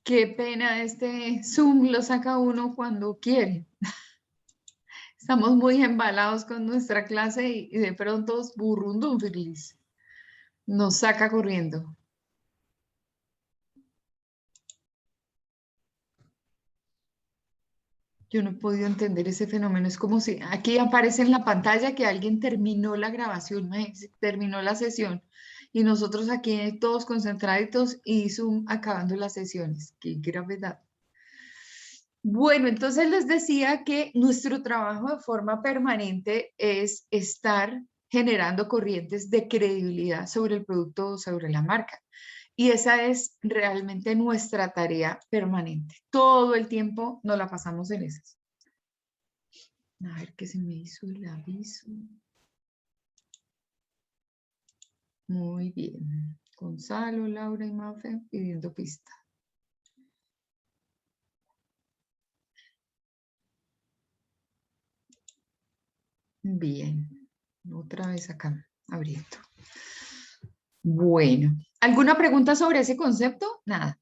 Qué pena, este Zoom lo saca uno cuando quiere. Estamos muy embalados con nuestra clase y de pronto burrundum feliz. Nos saca corriendo. Yo no he podido entender ese fenómeno. Es como si aquí aparece en la pantalla que alguien terminó la grabación, terminó la sesión y nosotros aquí todos concentraditos y Zoom acabando las sesiones. Qué gravedad. Bueno, entonces les decía que nuestro trabajo de forma permanente es estar generando corrientes de credibilidad sobre el producto o sobre la marca. Y esa es realmente nuestra tarea permanente. Todo el tiempo nos la pasamos en esas. A ver qué se me hizo el aviso. Muy bien. Gonzalo, Laura y Mafe pidiendo pista. Bien. Otra vez acá, abriendo. Bueno. ¿Alguna pregunta sobre ese concepto? Nada.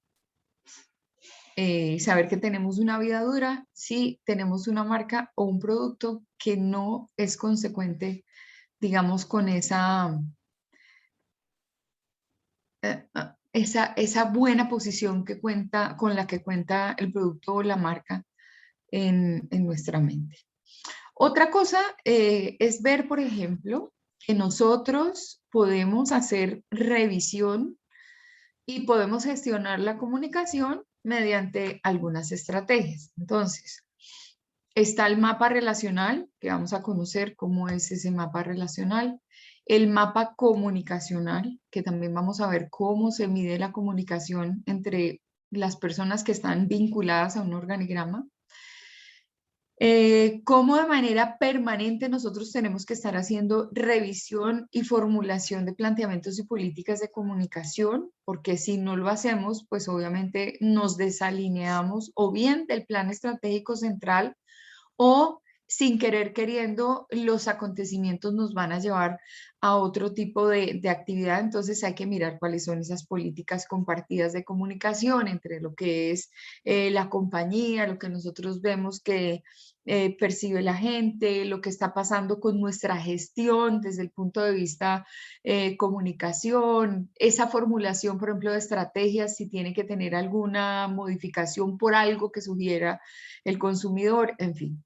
Saber que tenemos una vida dura si tenemos una marca o un producto que no es consecuente, digamos, con esa buena posición que cuenta, con la que cuenta el producto o la marca en nuestra mente. Otra cosa es ver, por ejemplo, que nosotros podemos hacer revisión y podemos gestionar la comunicación mediante algunas estrategias. Entonces, está el mapa relacional, que vamos a conocer cómo es ese mapa relacional. El mapa comunicacional, que también vamos a ver cómo se mide la comunicación entre las personas que están vinculadas a un organigrama. Cómo de manera permanente nosotros tenemos que estar haciendo revisión y formulación de planteamientos y políticas de comunicación, porque si no lo hacemos, pues obviamente nos desalineamos o bien del plan estratégico central o sin querer queriendo los acontecimientos nos van a llevar a otro tipo de actividad, entonces hay que mirar cuáles son esas políticas compartidas de comunicación entre lo que es la compañía, lo que nosotros vemos que percibe la gente, lo que está pasando con nuestra gestión desde el punto de vista comunicación, esa formulación, por ejemplo, de estrategias, si tiene que tener alguna modificación por algo que sugiera el consumidor, en fin.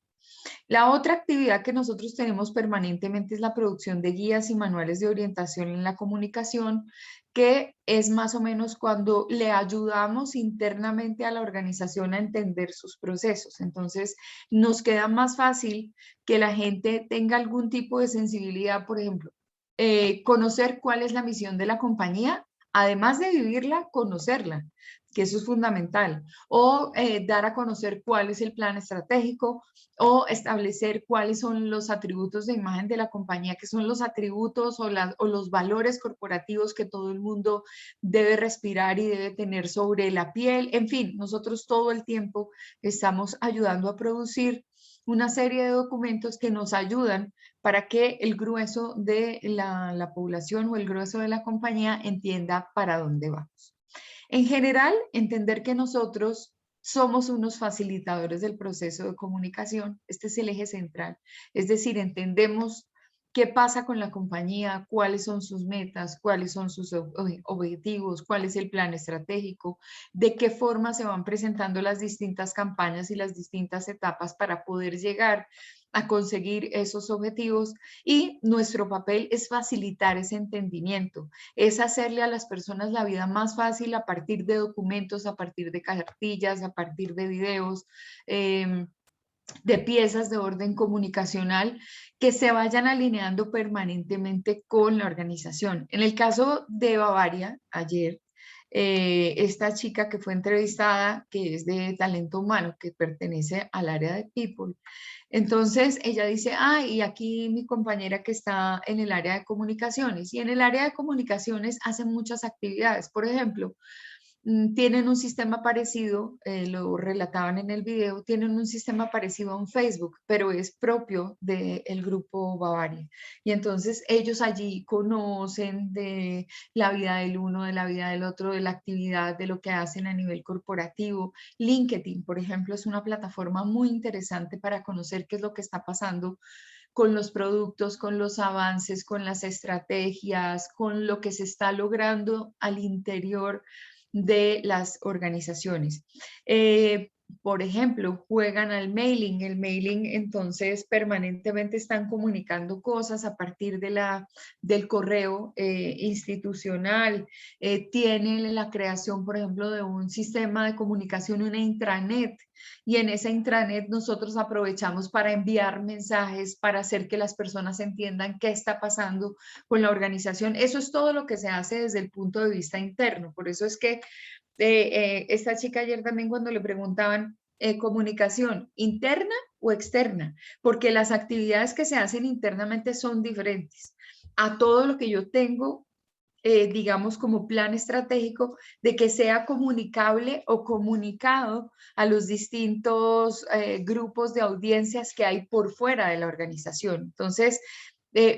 La otra actividad que nosotros tenemos permanentemente es la producción de guías y manuales de orientación en la comunicación, que es más o menos cuando le ayudamos internamente a la organización a entender sus procesos. Entonces, nos queda más fácil que la gente tenga algún tipo de sensibilidad, por ejemplo, conocer cuál es la misión de la compañía, además de vivirla, conocerla, que eso es fundamental, o dar a conocer cuál es el plan estratégico, o establecer cuáles son los atributos de imagen de la compañía, que son los atributos o los valores corporativos que todo el mundo debe respirar y debe tener sobre la piel. En fin, nosotros todo el tiempo estamos ayudando a producir una serie de documentos que nos ayudan para que el grueso de la población o el grueso de la compañía entienda para dónde vamos. En general, entender que nosotros somos unos facilitadores del proceso de comunicación. Este es el eje central. Es decir, entendemos qué pasa con la compañía, cuáles son sus metas, cuáles son sus objetivos, cuál es el plan estratégico, de qué forma se van presentando las distintas campañas y las distintas etapas para poder llegar a conseguir esos objetivos, y nuestro papel es facilitar ese entendimiento, es hacerle a las personas la vida más fácil a partir de documentos, a partir de cartillas, a partir de videos, de piezas de orden comunicacional que se vayan alineando permanentemente con la organización. En el caso de Bavaria, ayer, esta chica que fue entrevistada, que es de talento humano, que pertenece al área de People, entonces ella dice, y aquí mi compañera que está en el área de comunicaciones, y en el área de comunicaciones hacen muchas actividades. Por ejemplo, tienen un sistema parecido, lo relataban en el video, tienen un sistema parecido a un Facebook, pero es propio del grupo Bavaria. Y entonces ellos allí conocen de la vida del uno, de la vida del otro, de la actividad, de lo que hacen a nivel corporativo. LinkedIn, por ejemplo, es una plataforma muy interesante para conocer qué es lo que está pasando con los productos, con los avances, con las estrategias, con lo que se está logrando al interior de las organizaciones. Por ejemplo, juegan al mailing. El mailing, entonces, permanentemente están comunicando cosas a partir del correo institucional. Tienen la creación, por ejemplo, de un sistema de comunicación, una intranet, y en esa intranet nosotros aprovechamos para enviar mensajes, para hacer que las personas entiendan qué está pasando con la organización. Eso es todo lo que se hace desde el punto de vista interno. Por eso es que esta chica ayer también cuando le preguntaban comunicación interna o externa, porque las actividades que se hacen internamente son diferentes a todo lo que yo tengo, digamos, como plan estratégico de que sea comunicable o comunicado a los distintos grupos de audiencias que hay por fuera de la organización. Entonces,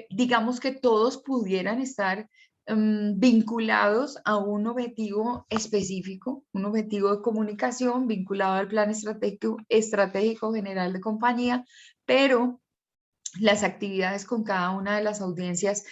digamos que todos pudieran estar vinculados a un objetivo específico, un objetivo de comunicación vinculado al plan estratégico general de compañía, pero las actividades con cada una de las audiencias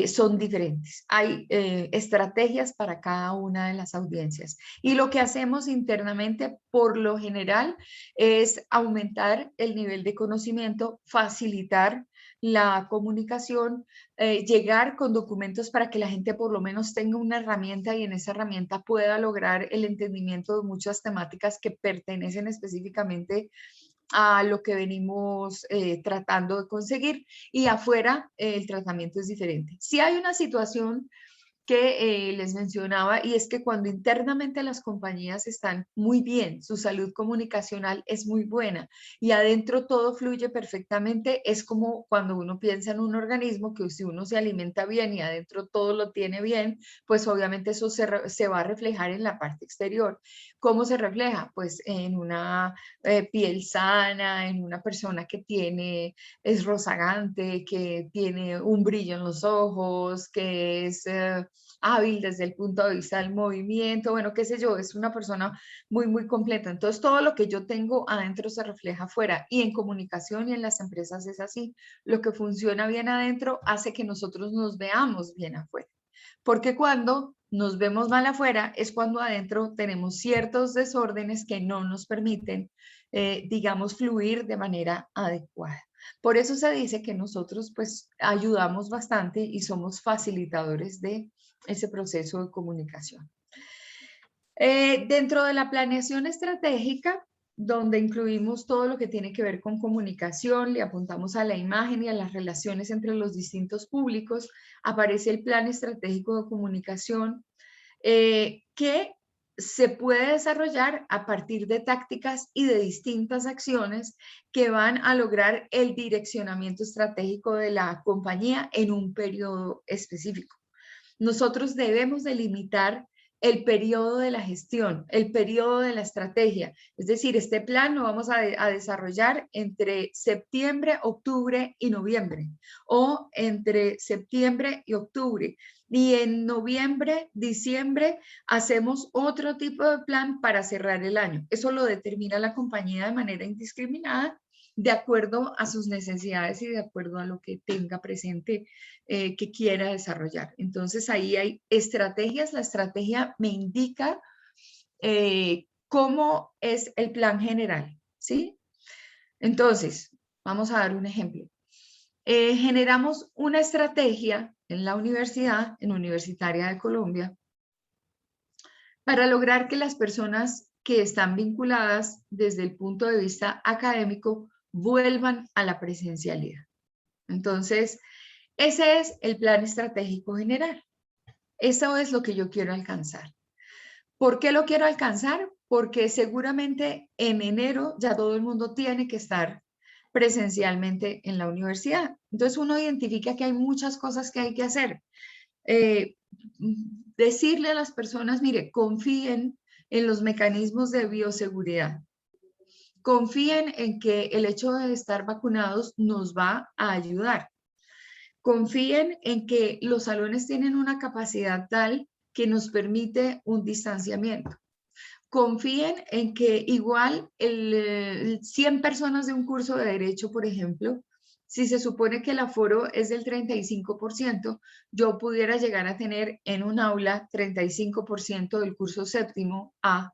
son diferentes. Hay estrategias para cada una de las audiencias. Y lo que hacemos internamente, por lo general, es aumentar el nivel de conocimiento, facilitar la comunicación, llegar con documentos para que la gente por lo menos tenga una herramienta y en esa herramienta pueda lograr el entendimiento de muchas temáticas que pertenecen específicamente a lo que venimos tratando de conseguir, y afuera el tratamiento es diferente. Si hay una situación que les mencionaba, y es que cuando internamente las compañías están muy bien, su salud comunicacional es muy buena y adentro todo fluye perfectamente, es como cuando uno piensa en un organismo que si uno se alimenta bien y adentro todo lo tiene bien, pues obviamente eso se va a reflejar en la parte exterior. ¿Cómo se refleja? Pues en una piel sana, en una persona que es rozagante, que tiene un brillo en los ojos, que es hábil desde el punto de vista del movimiento, bueno, qué sé yo, es una persona muy, muy completa. Entonces, todo lo que yo tengo adentro se refleja afuera, y en comunicación y en las empresas es así. Lo que funciona bien adentro hace que nosotros nos veamos bien afuera. Porque cuando nos vemos mal afuera es cuando adentro tenemos ciertos desórdenes que no nos permiten, digamos, fluir de manera adecuada. Por eso se dice que nosotros pues ayudamos bastante y somos facilitadores de ese proceso de comunicación. Dentro de la planeación estratégica, donde incluimos todo lo que tiene que ver con comunicación, le apuntamos a la imagen y a las relaciones entre los distintos públicos, aparece el plan estratégico de comunicación, que se puede desarrollar a partir de tácticas y de distintas acciones que van a lograr el direccionamiento estratégico de la compañía en un periodo específico. Nosotros debemos delimitar el periodo de la gestión, el periodo de la estrategia. Es decir, este plan lo vamos a desarrollar entre septiembre, octubre y noviembre, o entre septiembre y octubre. Y en noviembre, diciembre, hacemos otro tipo de plan para cerrar el año. Eso lo determina la compañía de manera indiscriminada, de acuerdo a sus necesidades y de acuerdo a lo que tenga presente que quiera desarrollar. Entonces ahí hay estrategias. La estrategia me indica cómo es el plan general, ¿sí? Entonces, vamos a dar un ejemplo. Generamos una estrategia en la universidad, en Universitaria de Colombia, para lograr que las personas que están vinculadas desde el punto de vista académico vuelvan a la presencialidad. Entonces, ese es el plan estratégico general. Eso es lo que yo quiero alcanzar. ¿Por qué lo quiero alcanzar? Porque seguramente en enero ya todo el mundo tiene que estar presencialmente en la universidad. Entonces uno identifica que hay muchas cosas que hay que hacer. decirle a las personas, mire, confíen en los mecanismos de bioseguridad. Confíen en que el hecho de estar vacunados nos va a ayudar. Confíen en que los salones tienen una capacidad tal que nos permite un distanciamiento. Confíen en que igual 100 personas de un curso de derecho, por ejemplo, si se supone que el aforo es del 35%, yo pudiera llegar a tener en un aula 35% del curso séptimo A,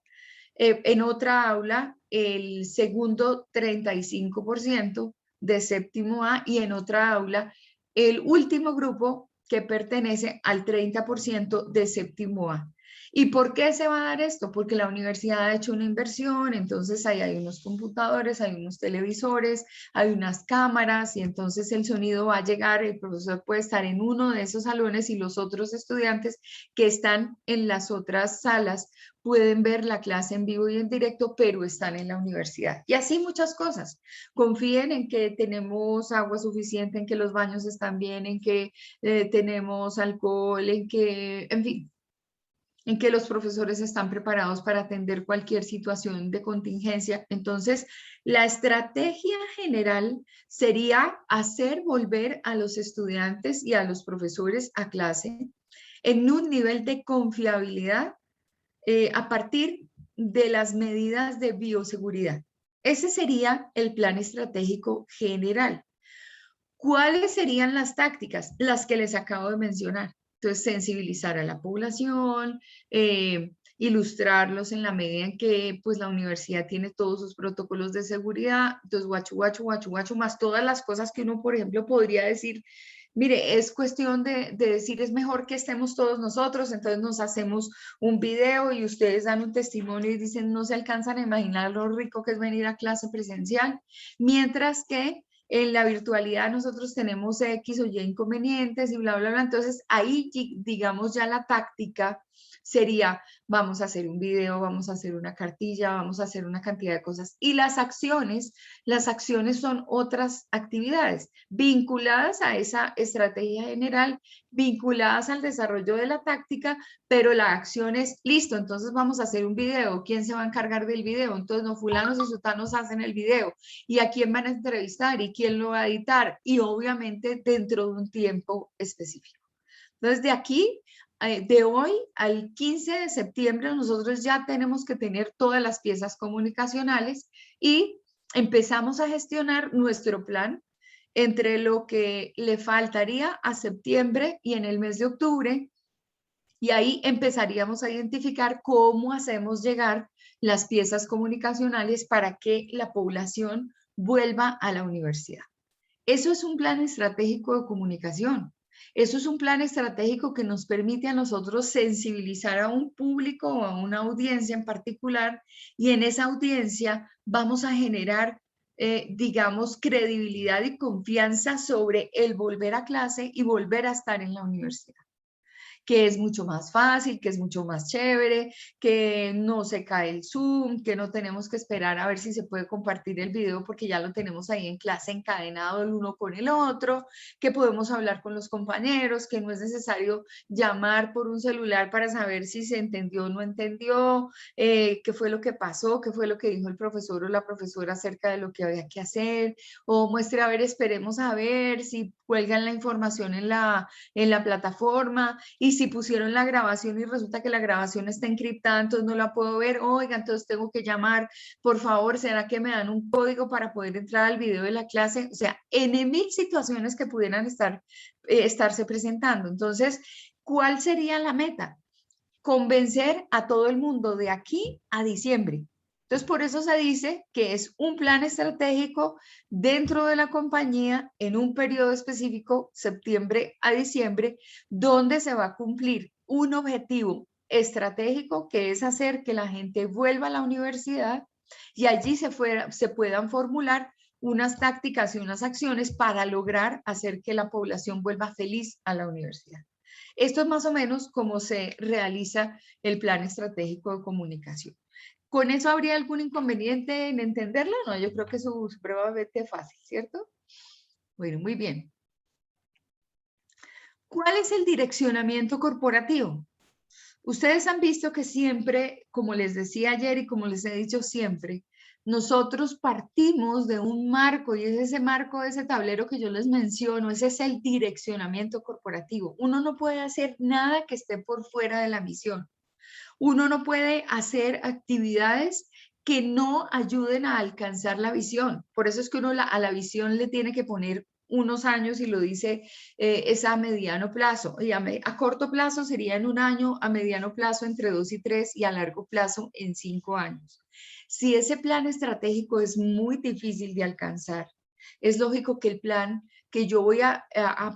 en otra aula el segundo 35% de séptimo A y en otra aula el último grupo que pertenece al 30% de séptimo A. ¿Y por qué se va a dar esto? Porque la universidad ha hecho una inversión, entonces ahí hay unos computadores, hay unos televisores, hay unas cámaras y entonces el sonido va a llegar, el profesor puede estar en uno de esos salones y los otros estudiantes que están en las otras salas pueden ver la clase en vivo y en directo, pero están en la universidad. Y así muchas cosas. Confíen en que tenemos agua suficiente, en que los baños están bien, en que tenemos alcohol, en fin, en que los profesores están preparados para atender cualquier situación de contingencia. Entonces, la estrategia general sería hacer volver a los estudiantes y a los profesores a clase en un nivel de confiabilidad a partir de las medidas de bioseguridad. Ese sería el plan estratégico general. ¿Cuáles serían las tácticas? Las que les acabo de mencionar. Entonces, sensibilizar a la población, ilustrarlos en la medida en que pues, la universidad tiene todos sus protocolos de seguridad, entonces guachu, más todas las cosas que uno, por ejemplo, podría decir, mire, es cuestión de decir, es mejor que estemos todos nosotros, entonces nos hacemos un video y ustedes dan un testimonio y dicen, no se alcanzan a imaginar lo rico que es venir a clase presencial, mientras que en la virtualidad nosotros tenemos X o Y inconvenientes y bla, bla, bla. Entonces ahí, digamos, ya la táctica sería, vamos a hacer un video, vamos a hacer una cartilla, vamos a hacer una cantidad de cosas. Y las acciones son otras actividades vinculadas a esa estrategia general, vinculadas al desarrollo de la táctica, pero la acción es, listo, entonces vamos a hacer un video. ¿Quién se va a encargar del video? Entonces, no, fulanos y sutanos hacen el video. ¿Y a quién van a entrevistar? ¿Y quién lo va a editar? Y obviamente dentro de un tiempo específico. Entonces, de aquí, de hoy al 15 de septiembre, nosotros ya tenemos que tener todas las piezas comunicacionales y empezamos a gestionar nuestro plan entre lo que le faltaría a septiembre y en el mes de octubre. Y ahí empezaríamos a identificar cómo hacemos llegar las piezas comunicacionales para que la población vuelva a la universidad. Eso es un plan estratégico de comunicación. Eso es un plan estratégico que nos permite a nosotros sensibilizar a un público o a una audiencia en particular y en esa audiencia vamos a generar, digamos, credibilidad y confianza sobre el volver a clase y volver a estar en la universidad, que es mucho más fácil, que es mucho más chévere, que no se cae el Zoom, que no tenemos que esperar a ver si se puede compartir el video porque ya lo tenemos ahí en clase encadenado el uno con el otro, que podemos hablar con los compañeros, que no es necesario llamar por un celular para saber si se entendió o no entendió, qué fue lo que pasó, qué fue lo que dijo el profesor o la profesora acerca de lo que había que hacer, o muestre, a ver, esperemos a ver si cuelgan la información en la plataforma y si pusieron la grabación y resulta que la grabación está encriptada, entonces no la puedo ver, oiga, entonces tengo que llamar, por favor, ¿será que me dan un código para poder entrar al video de la clase? O sea, en mil situaciones que pudieran estarse presentando. Entonces, ¿cuál sería la meta? Convencer a todo el mundo de aquí a diciembre. Entonces, por eso se dice que es un plan estratégico dentro de la compañía en un periodo específico, septiembre a diciembre, donde se va a cumplir un objetivo estratégico que es hacer que la gente vuelva a la universidad y allí se puedan formular unas tácticas y unas acciones para lograr hacer que la población vuelva feliz a la universidad. Esto es más o menos cómo se realiza el plan estratégico de comunicación. ¿Con eso habría algún inconveniente en entenderlo? No, yo creo que es supremamente fácil, ¿cierto? Bueno, muy bien. ¿Cuál es el direccionamiento corporativo? Ustedes han visto que siempre, como les decía ayer y como les he dicho siempre, nosotros partimos de un marco y es ese marco, ese tablero que yo les menciono, ese es el direccionamiento corporativo. Uno no puede hacer nada que esté por fuera de la misión. Uno no puede hacer actividades que no ayuden a alcanzar la visión. Por eso es que uno a la visión le tiene que poner unos años y lo dice, es a mediano plazo. Y a corto plazo sería en un año, a mediano plazo entre 2 y 3 y a largo plazo en 5 años. Si ese plan estratégico es muy difícil de alcanzar, es lógico que el plan que yo voy a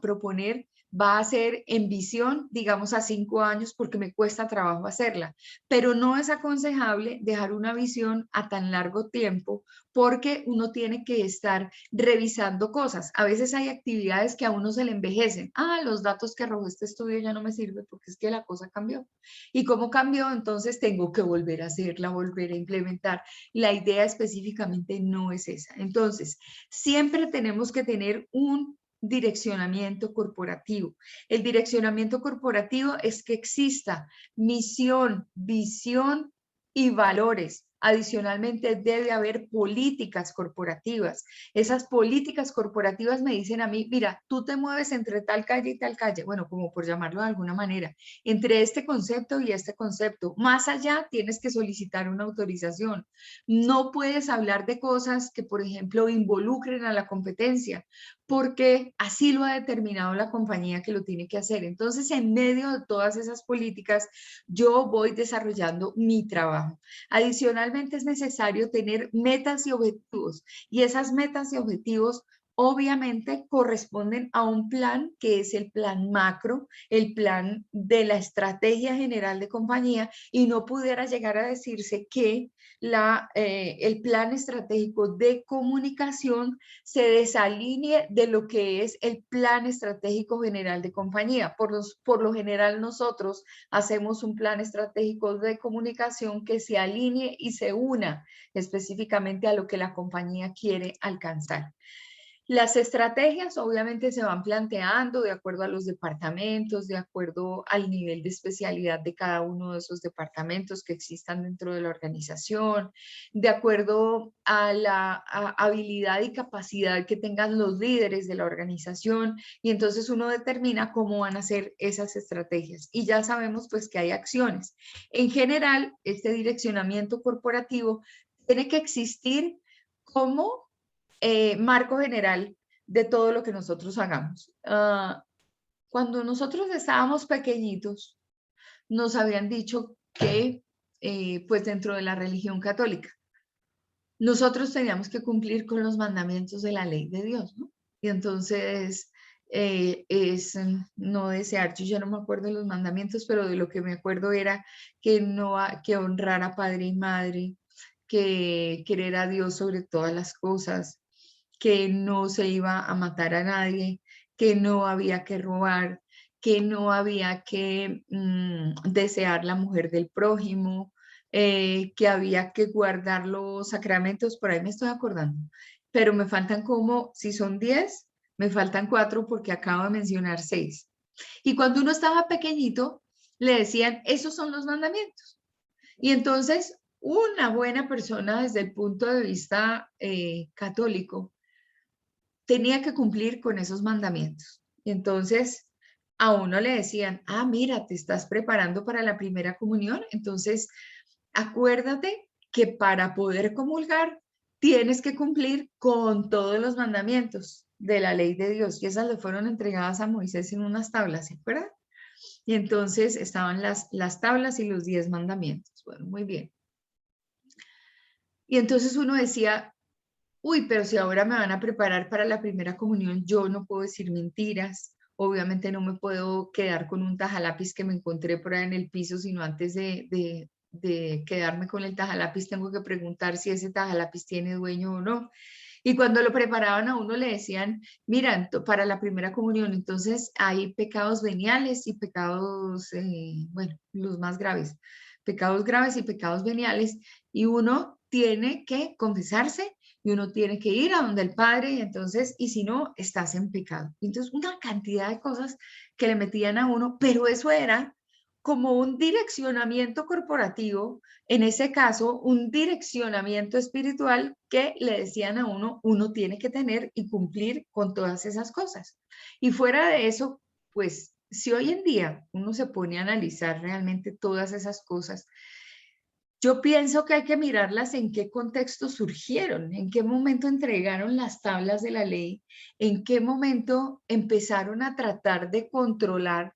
proponer va a ser en visión, digamos, a 5 años porque me cuesta trabajo hacerla, pero no es aconsejable dejar una visión a tan largo tiempo porque uno tiene que estar revisando cosas. A veces hay actividades que a uno se le envejecen. Ah, los datos que arrojó este estudio ya no me sirven porque es que la cosa cambió. ¿Y cómo cambió? Entonces tengo que volver a hacerla, volver a implementar. La idea específicamente no es esa. Entonces, siempre tenemos que tener un direccionamiento corporativo. El direccionamiento corporativo es que exista misión, visión y valores. Adicionalmente, debe haber políticas corporativas. Esas políticas corporativas me dicen a mí, mira, tú te mueves entre tal calle y tal calle, bueno, como por llamarlo de alguna manera, entre este concepto y este concepto. Más allá, tienes que solicitar una autorización. No puedes hablar de cosas que, por ejemplo, involucren a la competencia, porque así lo ha determinado la compañía que lo tiene que hacer. Entonces, en medio de todas esas políticas, yo voy desarrollando mi trabajo. Adicionalmente, es necesario tener metas y objetivos, y esas metas y objetivos obviamente corresponden a un plan que es el plan macro, el plan de la estrategia general de compañía, y no pudiera llegar a decirse que el plan estratégico de comunicación se desalinee de lo que es el plan estratégico general de compañía. Por lo general nosotros hacemos un plan estratégico de comunicación que se alinee y se una específicamente a lo que la compañía quiere alcanzar. Las estrategias obviamente se van planteando de acuerdo a los departamentos, de acuerdo al nivel de especialidad de cada uno de esos departamentos que existan dentro de la organización, de acuerdo a la habilidad y capacidad que tengan los líderes de la organización, y entonces uno determina cómo van a ser esas estrategias. Y ya sabemos pues que hay acciones. En general, este direccionamiento corporativo tiene que existir como marco general de todo lo que nosotros hagamos. Cuando nosotros estábamos pequeñitos, nos habían dicho que, pues dentro de la religión católica, nosotros teníamos que cumplir con los mandamientos de la ley de Dios, ¿no? Y entonces es no desear, yo ya no me acuerdo de los mandamientos, pero de lo que me acuerdo era que, no, que honrar a padre y madre, que querer a Dios sobre todas las cosas, que no se iba a matar a nadie, que no había que robar, que no había que desear la mujer del prójimo, que había que guardar los sacramentos, por ahí me estoy acordando, pero me faltan como, si son 10, me faltan 4 porque acabo de mencionar 6. Y cuando uno estaba pequeñito, le decían, esos son los mandamientos. Y entonces, una buena persona desde el punto de vista católico tenía que cumplir con esos mandamientos. Y entonces, a uno le decían, ah, mira, te estás preparando para la primera comunión, entonces acuérdate que para poder comulgar tienes que cumplir con todos los mandamientos de la ley de Dios, y esas le fueron entregadas a Moisés en unas tablas, ¿se acuerdan? Y entonces estaban las tablas y los 10 mandamientos. Bueno, muy bien. Y entonces uno decía, uy, pero si ahora me van a preparar para la primera comunión, yo no puedo decir mentiras. Obviamente no me puedo quedar con un tajalápiz que me encontré por ahí en el piso, sino antes de quedarme con el tajalápiz tengo que preguntar si ese tajalápiz tiene dueño o no. Y cuando lo preparaban a uno le decían, mira, para la primera comunión, entonces hay pecados veniales y pecados, bueno, los más graves, pecados graves y pecados veniales, y uno tiene que confesarse y uno tiene que ir a donde el padre, y entonces, y si no, estás en pecado. Entonces, una cantidad de cosas que le metían a uno, pero eso era como un direccionamiento corporativo, en ese caso, un direccionamiento espiritual que le decían a uno, uno tiene que tener y cumplir con todas esas cosas. Y fuera de eso, pues, si hoy en día uno se pone a analizar realmente todas esas cosas, yo pienso que hay que mirarlas en qué contexto surgieron, en qué momento entregaron las tablas de la ley, en qué momento empezaron a tratar de controlar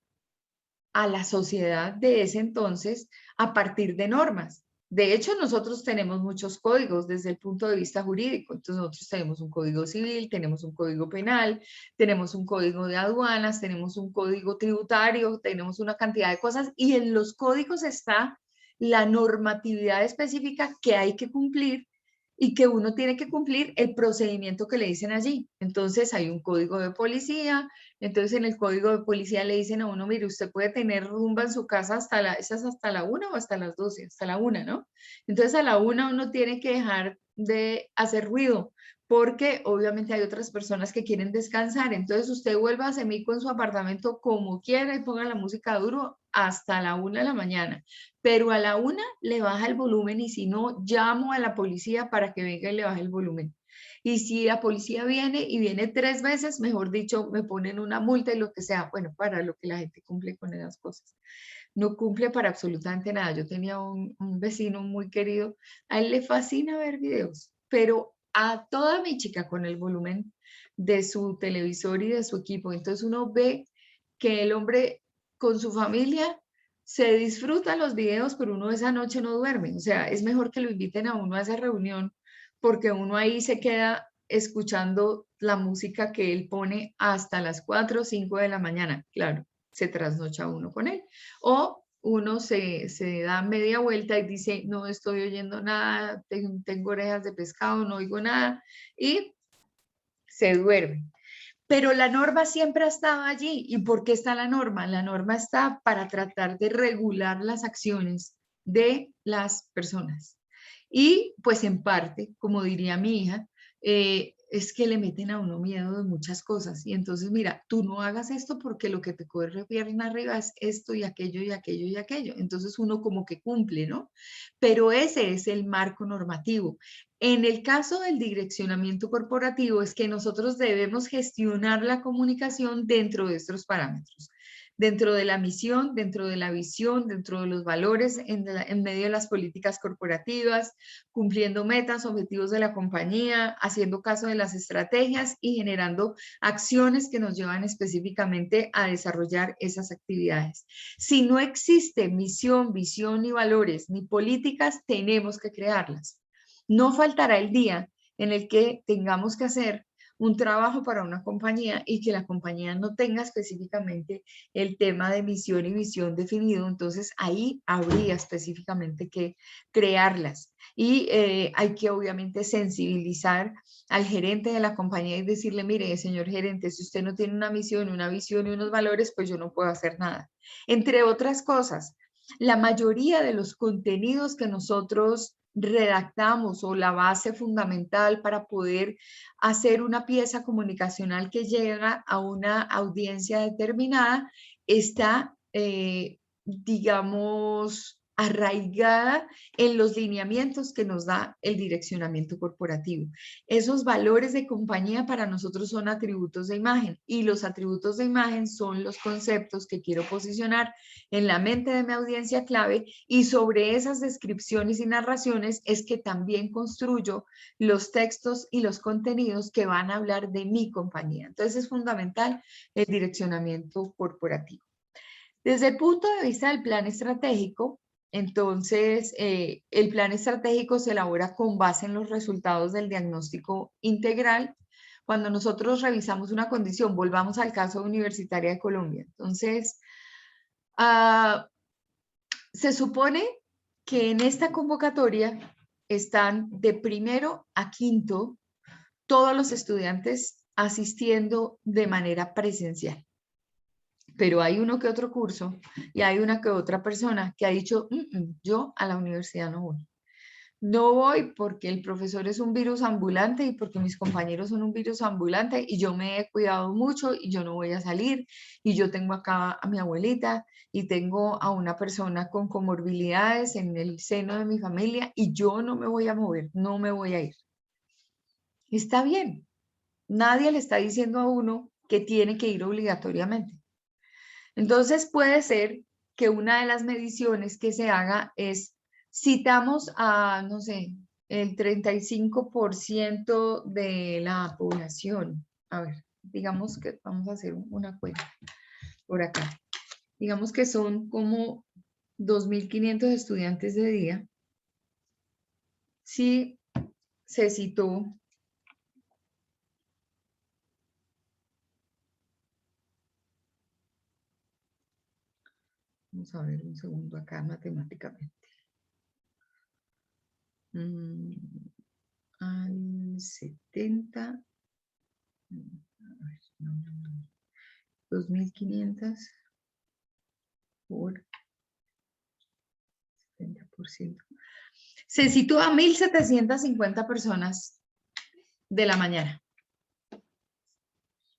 a la sociedad de ese entonces a partir de normas. De hecho, nosotros tenemos muchos códigos desde el punto de vista jurídico. Entonces, nosotros tenemos un código civil, tenemos un código penal, tenemos un código de aduanas, tenemos un código tributario, tenemos una cantidad de cosas y en los códigos está la normatividad específica que hay que cumplir y que uno tiene que cumplir el procedimiento que le dicen allí. Entonces hay un código de policía, entonces en el código de policía le dicen a uno, mire, usted puede tener rumba en su casa ¿esas hasta la 1 o hasta las 12? Hasta la 1, ¿no? Entonces a la 1 uno tiene que dejar de hacer ruido, porque obviamente hay otras personas que quieren descansar. Entonces usted vuelva a Semico en su apartamento como quiera y ponga la música duro hasta la 1 de la mañana. Pero a la 1 le baja el volumen y si no, llamo a la policía para que venga y le baje el volumen. Y si la policía viene y viene 3 veces, mejor dicho, me ponen una multa y lo que sea, bueno, para lo que la gente cumple con esas cosas. No cumple para absolutamente nada. Yo tenía un vecino muy querido, a él le fascina ver videos, pero a toda mi chica con el volumen de su televisor y de su equipo. Entonces uno ve que el hombre con su familia se disfruta los videos, pero uno esa noche no duerme. O sea, es mejor que lo inviten a uno a esa reunión porque uno ahí se queda escuchando la música que él pone hasta las 4 o 5 de la mañana. Claro, se trasnocha uno con él. O uno se da media vuelta y dice, no estoy oyendo nada, tengo orejas de pescado, no oigo nada, y se duerme. Pero la norma siempre ha estado allí. ¿Y por qué está la norma? La norma está para tratar de regular las acciones de las personas. Y pues en parte, como diría mi hija, es que le meten a uno miedo de muchas cosas. Y entonces, mira, tú no hagas esto porque lo que te corre pierna arriba es esto y aquello y aquello y aquello. Entonces uno como que cumple, ¿no? Pero ese es el marco normativo. En el caso del direccionamiento corporativo es que nosotros debemos gestionar la comunicación dentro de estos parámetros, dentro de la misión, dentro de la visión, dentro de los valores, en medio de las políticas corporativas, cumpliendo metas, objetivos de la compañía, haciendo caso de las estrategias y generando acciones que nos llevan específicamente a desarrollar esas actividades. Si no existe misión, visión ni valores ni políticas, tenemos que crearlas. No faltará el día en el que tengamos que hacer un trabajo para una compañía y que la compañía no tenga específicamente el tema de misión y visión definido, entonces ahí habría específicamente que crearlas. Y hay que obviamente sensibilizar al gerente de la compañía y decirle, mire, señor gerente, si usted no tiene una misión, una visión y unos valores, pues yo no puedo hacer nada. Entre otras cosas, la mayoría de los contenidos que nosotros redactamos o la base fundamental para poder hacer una pieza comunicacional que llega a una audiencia determinada está, digamos, arraigada en los lineamientos que nos da el direccionamiento corporativo. Esos valores de compañía para nosotros son atributos de imagen y los atributos de imagen son los conceptos que quiero posicionar en la mente de mi audiencia clave y sobre esas descripciones y narraciones es que también construyo los textos y los contenidos que van a hablar de mi compañía. Entonces es fundamental el direccionamiento corporativo. Desde el punto de vista del plan estratégico, entonces el plan estratégico se elabora con base en los resultados del diagnóstico integral. Cuando nosotros revisamos una condición, volvamos al caso de Universitaria de Colombia. Entonces, se supone que en esta convocatoria están de primero a quinto todos los estudiantes asistiendo de manera presencial. Pero hay uno que otro curso y hay una que otra persona que ha dicho, yo a la universidad no voy. No voy porque el profesor es un virus ambulante y porque mis compañeros son un virus ambulante y yo me he cuidado mucho y yo no voy a salir y yo tengo acá a mi abuelita y tengo a una persona con comorbilidades en el seno de mi familia y yo no me voy a mover, no me voy a ir. Está bien, nadie le está diciendo a uno que tiene que ir obligatoriamente. Entonces puede ser que una de las mediciones que se haga es, citamos a, no sé, el 35% de la población. A ver, digamos que vamos a hacer una cuenta por acá. Digamos que son como 2.500 estudiantes de día. Si se citó, vamos a ver un segundo acá matemáticamente. Al 70, a ver, no, 2.500 por 70%. Se sitúa a 1.750 personas de la mañana.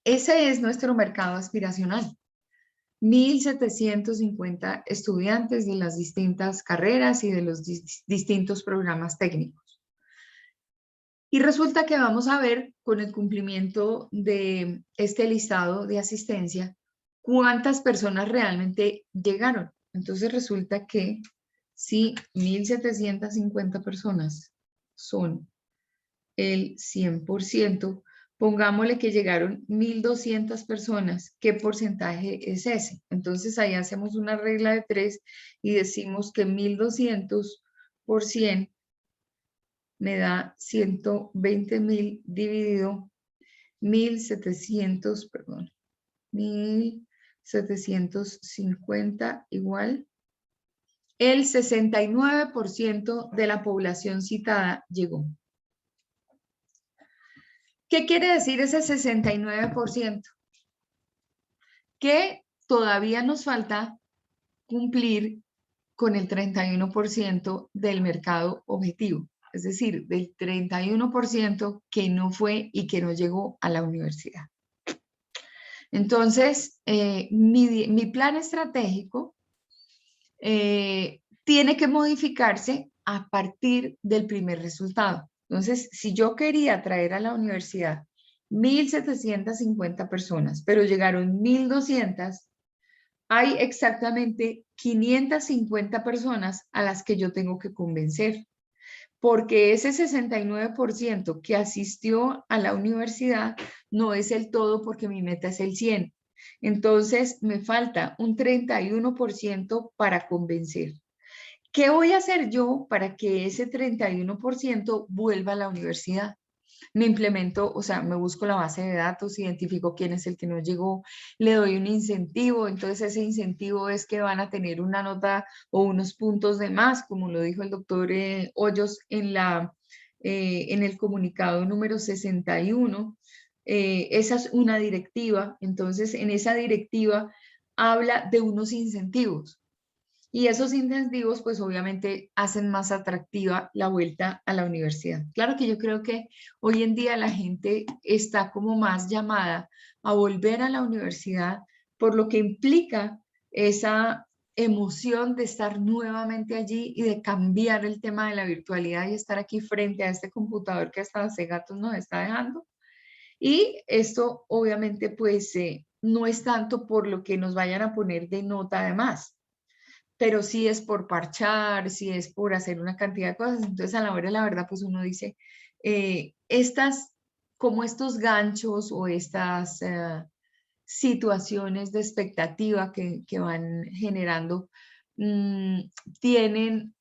Ese es nuestro mercado aspiracional. 1.750 estudiantes de las distintas carreras y de los distintos programas técnicos. Y resulta que vamos a ver con el cumplimiento de este listado de asistencia cuántas personas realmente llegaron. Entonces resulta que si 1.750 personas son el 100%, pongámosle que llegaron 1.200 personas, ¿qué porcentaje es ese? Entonces ahí hacemos una regla de 3 y decimos que 1.200 por 100 me da 120.000 dividido 1.700, perdón, 1.750 igual. El 69% de la población citada llegó. ¿Qué quiere decir ese 69%? Que todavía nos falta cumplir con el 31% del mercado objetivo, es decir, del 31% que no fue y que no llegó a la universidad. Entonces, mi plan estratégico tiene que modificarse a partir del primer resultado. Entonces, si yo quería traer a la universidad 1.750 personas, pero llegaron 1.200, hay exactamente 550 personas a las que yo tengo que convencer, porque ese 69% que asistió a la universidad no es el todo porque mi meta es el 100%. Entonces, me falta un 31% para convencer. ¿Qué voy a hacer yo para que ese 31% vuelva a la universidad? Me implemento, o sea, me busco la base de datos, identifico quién es el que no llegó, le doy un incentivo, entonces ese incentivo es que van a tener una nota o unos puntos de más, como lo dijo el doctor Hoyos en el comunicado número 61. Esa es una directiva, entonces en esa directiva habla de unos incentivos. Y esos incentivos, pues obviamente hacen más atractiva la vuelta a la universidad. Claro que yo creo que hoy en día la gente está como más llamada a volver a la universidad por lo que implica esa emoción de estar nuevamente allí y de cambiar el tema de la virtualidad y estar aquí frente a este computador que hasta hace gatos nos está dejando. Y esto obviamente pues no es tanto por lo que nos vayan a poner de nota además, pero sí es por parchar, sí es por hacer una cantidad de cosas. Entonces, a la hora de la verdad, pues uno dice, como estos ganchos o estas situaciones de expectativa que van generando, tienen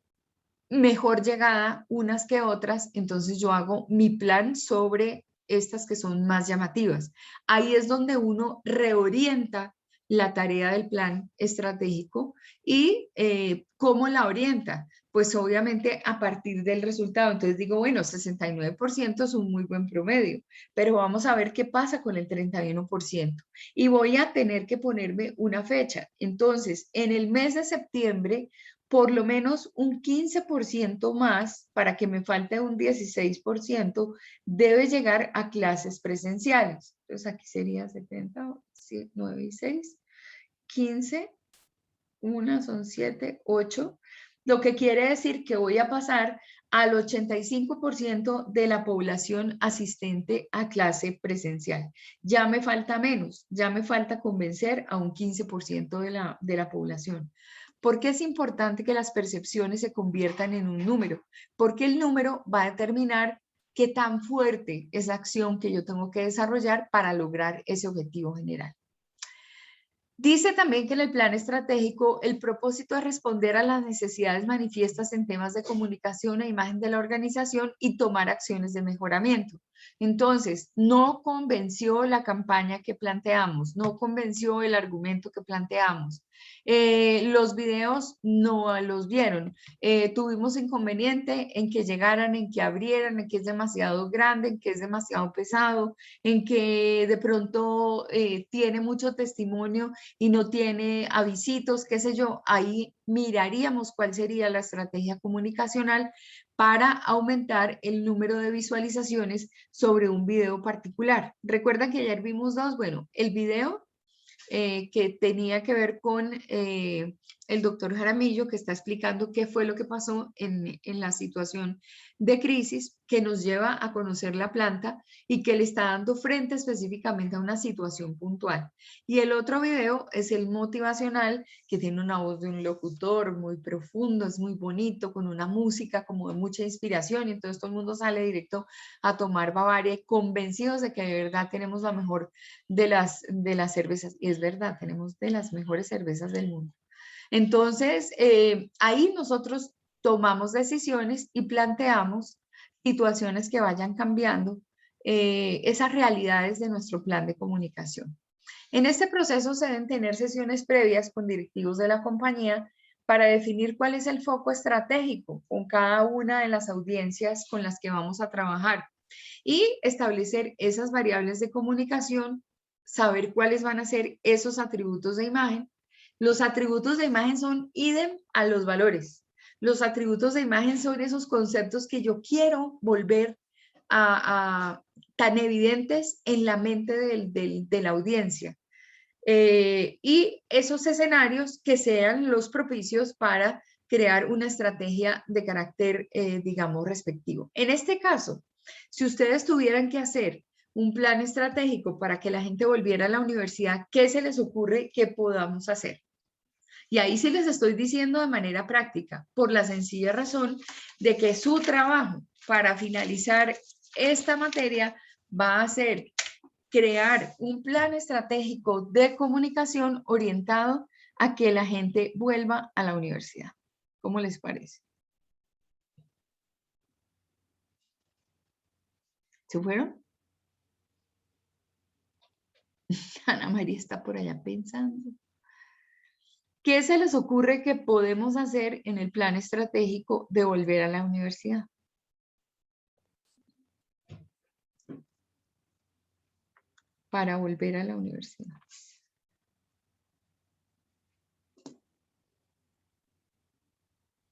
mejor llegada unas que otras, entonces yo hago mi plan sobre estas que son más llamativas. Ahí es donde uno reorienta la tarea del plan estratégico y ¿cómo la orienta? Pues obviamente a partir del resultado. Entonces digo, bueno, 69% es un muy buen promedio, pero vamos a ver qué pasa con el 31%. Y voy a tener que ponerme una fecha. Entonces, en el mes de septiembre por lo menos un 15% más, para que me falte un 16%, debe llegar a clases presenciales. Entonces aquí sería 70, 9 y 6, 15, una son 7, 8, lo que quiere decir que voy a pasar al 85% de la población asistente a clase presencial. Ya me falta menos, ya me falta convencer a un 15% de la población. ¿Por qué es importante que las percepciones se conviertan en un número? Porque el número va a determinar qué tan fuerte es la acción que yo tengo que desarrollar para lograr ese objetivo general. Dice también que en el plan estratégico el propósito es responder a las necesidades manifiestas en temas de comunicación e imagen de la organización y tomar acciones de mejoramiento. Entonces, no convenció la campaña que planteamos, no convenció el argumento que planteamos. Los videos no los vieron. Tuvimos inconveniente en que llegaran, en que abrieran, en que es demasiado grande, en que es demasiado pesado, en que de pronto tiene mucho testimonio y no tiene avisitos, qué sé yo. Ahí miraríamos cuál sería la estrategia comunicacional para aumentar el número de visualizaciones sobre un video particular. Recuerda que ayer vimos dos, bueno, el video que tenía que ver con el doctor Jaramillo, que está explicando qué fue lo que pasó en la situación de crisis que nos lleva a conocer la planta y que le está dando frente específicamente a una situación puntual. Y el otro video es el motivacional, que tiene una voz de un locutor muy profundo, es muy bonito, con una música como de mucha inspiración, y entonces todo el mundo sale directo a tomar Bavaria, convencidos de que de verdad tenemos la mejor de las cervezas. Y es verdad, tenemos de las mejores cervezas del mundo. Entonces, ahí nosotros tomamos decisiones y planteamos situaciones que vayan cambiando esas realidades de nuestro plan de comunicación. En este proceso se deben tener sesiones previas con directivos de la compañía para definir cuál es el foco estratégico con cada una de las audiencias con las que vamos a trabajar y establecer esas variables de comunicación, saber cuáles van a ser esos atributos de imagen. Los atributos de imagen son idem a los valores. Los atributos de imagen son esos conceptos que yo quiero volver tan evidentes en la mente de la audiencia. Y esos escenarios que sean los propicios para crear una estrategia de carácter, digamos, respectivo. En este caso, si ustedes tuvieran que hacer un plan estratégico para que la gente volviera a la universidad, ¿qué se les ocurre que podamos hacer? Y ahí sí les estoy diciendo de manera práctica, por la sencilla razón de que su trabajo para finalizar esta materia va a ser crear un plan estratégico de comunicación orientado a que la gente vuelva a la universidad. ¿Cómo les parece? ¿Se fueron? Ana María está por allá pensando. ¿Qué se les ocurre que podemos hacer en el plan estratégico de volver a la universidad? Para volver a la universidad.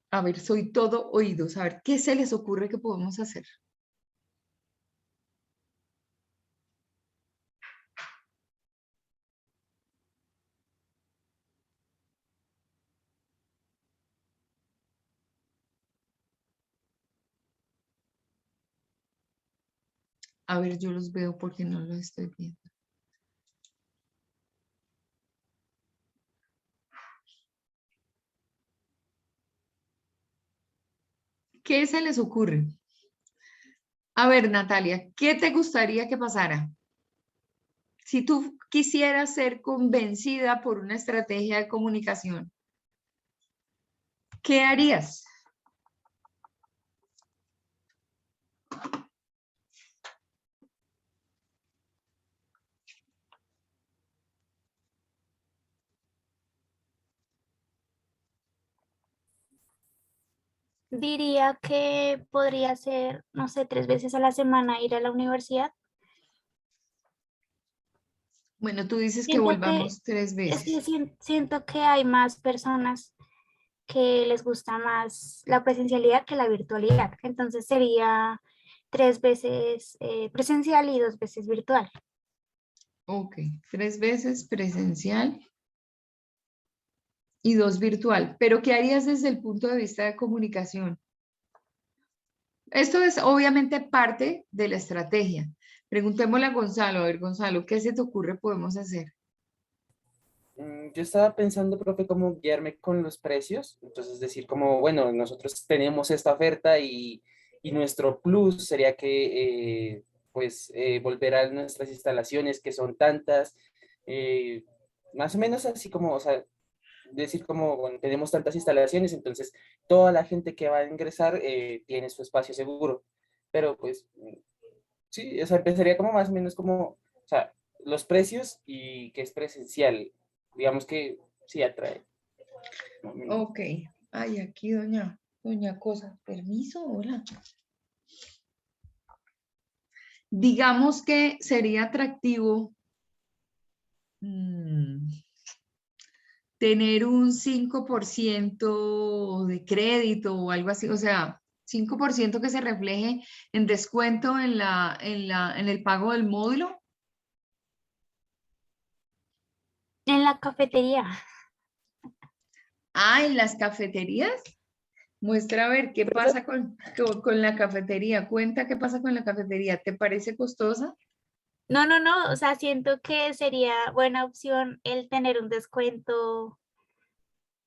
A ver, soy todo oídos. A ver, ¿qué se les ocurre que podemos hacer? A ver, yo los veo porque no los estoy viendo. ¿Qué se les ocurre? A ver, Natalia, ¿qué te gustaría que pasara? Si tú quisieras ser convencida por una estrategia de comunicación, ¿qué harías? Diría que podría ser, no sé, 3 veces a la semana ir a la universidad. Bueno, tú dices que Siento que, volvamos 3 es que veces. siento que hay más personas que les gusta más la presencialidad que la virtualidad. Entonces sería 3 veces presencial y 2 veces virtual. Ok, 3 veces presencial y 2 virtual. Pero ¿qué harías desde el punto de vista de comunicación? Esto es obviamente parte de la estrategia. Preguntémosle a Gonzalo, a ver, Gonzalo, ¿qué se te ocurre podemos hacer? Yo estaba pensando, profe, cómo guiarme con los precios. Entonces, decir como, bueno, nosotros tenemos esta oferta y nuestro plus sería que, volver a nuestras instalaciones, que son tantas, eh, más o menos así como, o sea, decir como, bueno, tenemos tantas instalaciones, entonces toda la gente que va a ingresar tiene su espacio seguro. Pero, pues, sí, o sea, empezaría como más o menos como, o sea, los precios y que es presencial, digamos que sí atrae. ¿No? Ok. Ay, aquí doña Cosa. Permiso, hola. Digamos que sería atractivo mm, tener un 5% de crédito o algo así, o sea, 5% que se refleje en descuento en el pago del módulo. En la cafetería. Ah, en las cafeterías. Muestra a ver qué pasa con la cafetería. Cuenta qué pasa con la cafetería. ¿Te parece costosa? No, no, no, o sea, siento que sería buena opción el tener un descuento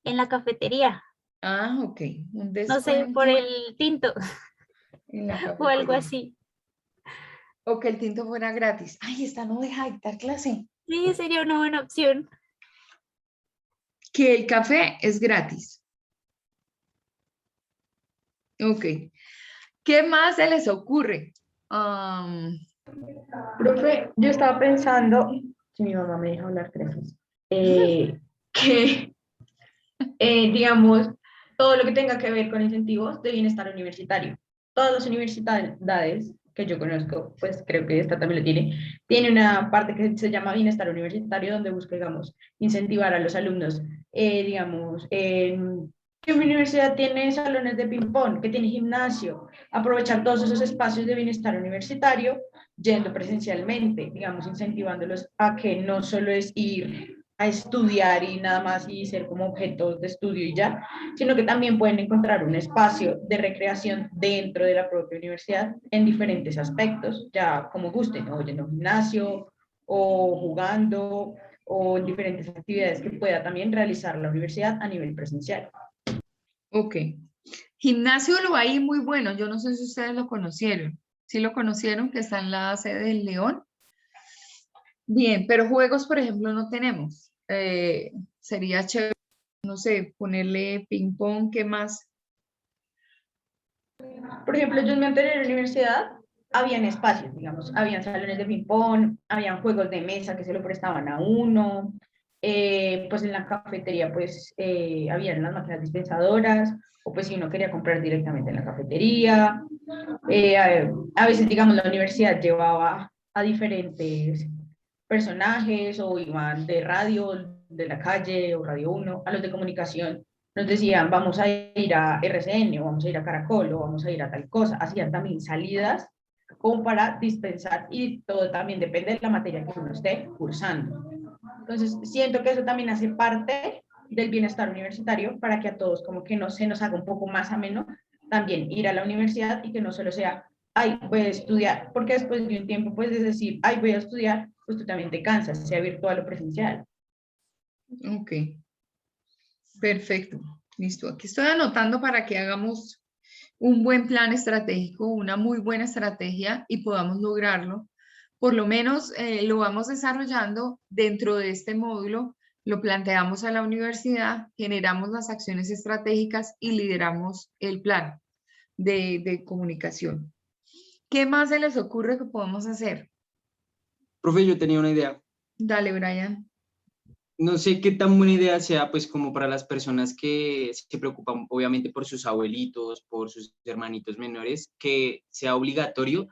en la cafetería, Ah, ok. Un no sé, por descuento el tinto en la o algo cafetería. así. O que el tinto fuera gratis. Ay, esta no deja dictar clase. Sí, sería una buena opción. Que el café es gratis. Ok. ¿Qué más se les ocurre? Am, Profe, yo estaba pensando, si mi mamá me deja hablar, gracias, que, digamos, todo lo que tenga que ver con incentivos de bienestar universitario. Todas las universidades que yo conozco, pues creo que esta también lo tiene una parte que se llama bienestar universitario, donde busca, digamos, incentivar a los alumnos, digamos, que mi universidad tiene salones de ping-pong, que tiene gimnasio, aprovechar todos esos espacios de bienestar universitario yendo presencialmente, digamos, incentivándolos a que no solo es ir a estudiar y nada más y ser como objetos de estudio y ya, sino que también pueden encontrar un espacio de recreación dentro de la propia universidad en diferentes aspectos, ya como gusten, o yendo a un gimnasio, o jugando, o en diferentes actividades que pueda también realizar la universidad a nivel presencial. ok. Gimnasio lo hay muy bueno. Yo no sé si ustedes lo conocieron. ¿Sí lo conocieron? Que está en la sede del León. Bien, pero juegos, por ejemplo, no tenemos. Sería chévere, no sé, ponerle ping pong, ¿qué más? Por ejemplo, yo en mi anterior universidad habían espacios, digamos, habían salones de ping-pong, habían juegos de mesa que se lo prestaban a uno, pues en la cafetería pues habían las máquinas dispensadoras, o pues si uno quería comprar directamente en la cafetería. A veces, digamos, la universidad llevaba a diferentes personajes o iban de radio, de la calle o Radio Uno, a los de comunicación nos decían, vamos a ir a RCN, o vamos a ir a Caracol, o vamos a ir a tal cosa. Hacían también salidas como para dispensar y todo también depende de la materia que uno esté cursando. Entonces, siento que eso también hace parte del bienestar universitario para que a todos como que no se nos haga un poco más ameno también ir a la universidad y que no solo sea, ay, voy a estudiar, porque después de un tiempo puedes decir, ay, voy a estudiar, pues tú también te cansas, sea virtual o presencial. Ok, perfecto. Listo. Aquí estoy anotando para que hagamos un buen plan estratégico, una muy buena estrategia y podamos lograrlo. Por lo menos lo vamos desarrollando dentro de este módulo, lo planteamos a la universidad, generamos las acciones estratégicas y lideramos el plan de comunicación. ¿Qué más se les ocurre que podemos hacer? Profe, yo tenía una idea. Dale, Brian. No sé qué tan buena idea sea, pues, como para las personas que se preocupan, obviamente, por sus abuelitos, por sus hermanitos menores, que sea obligatorio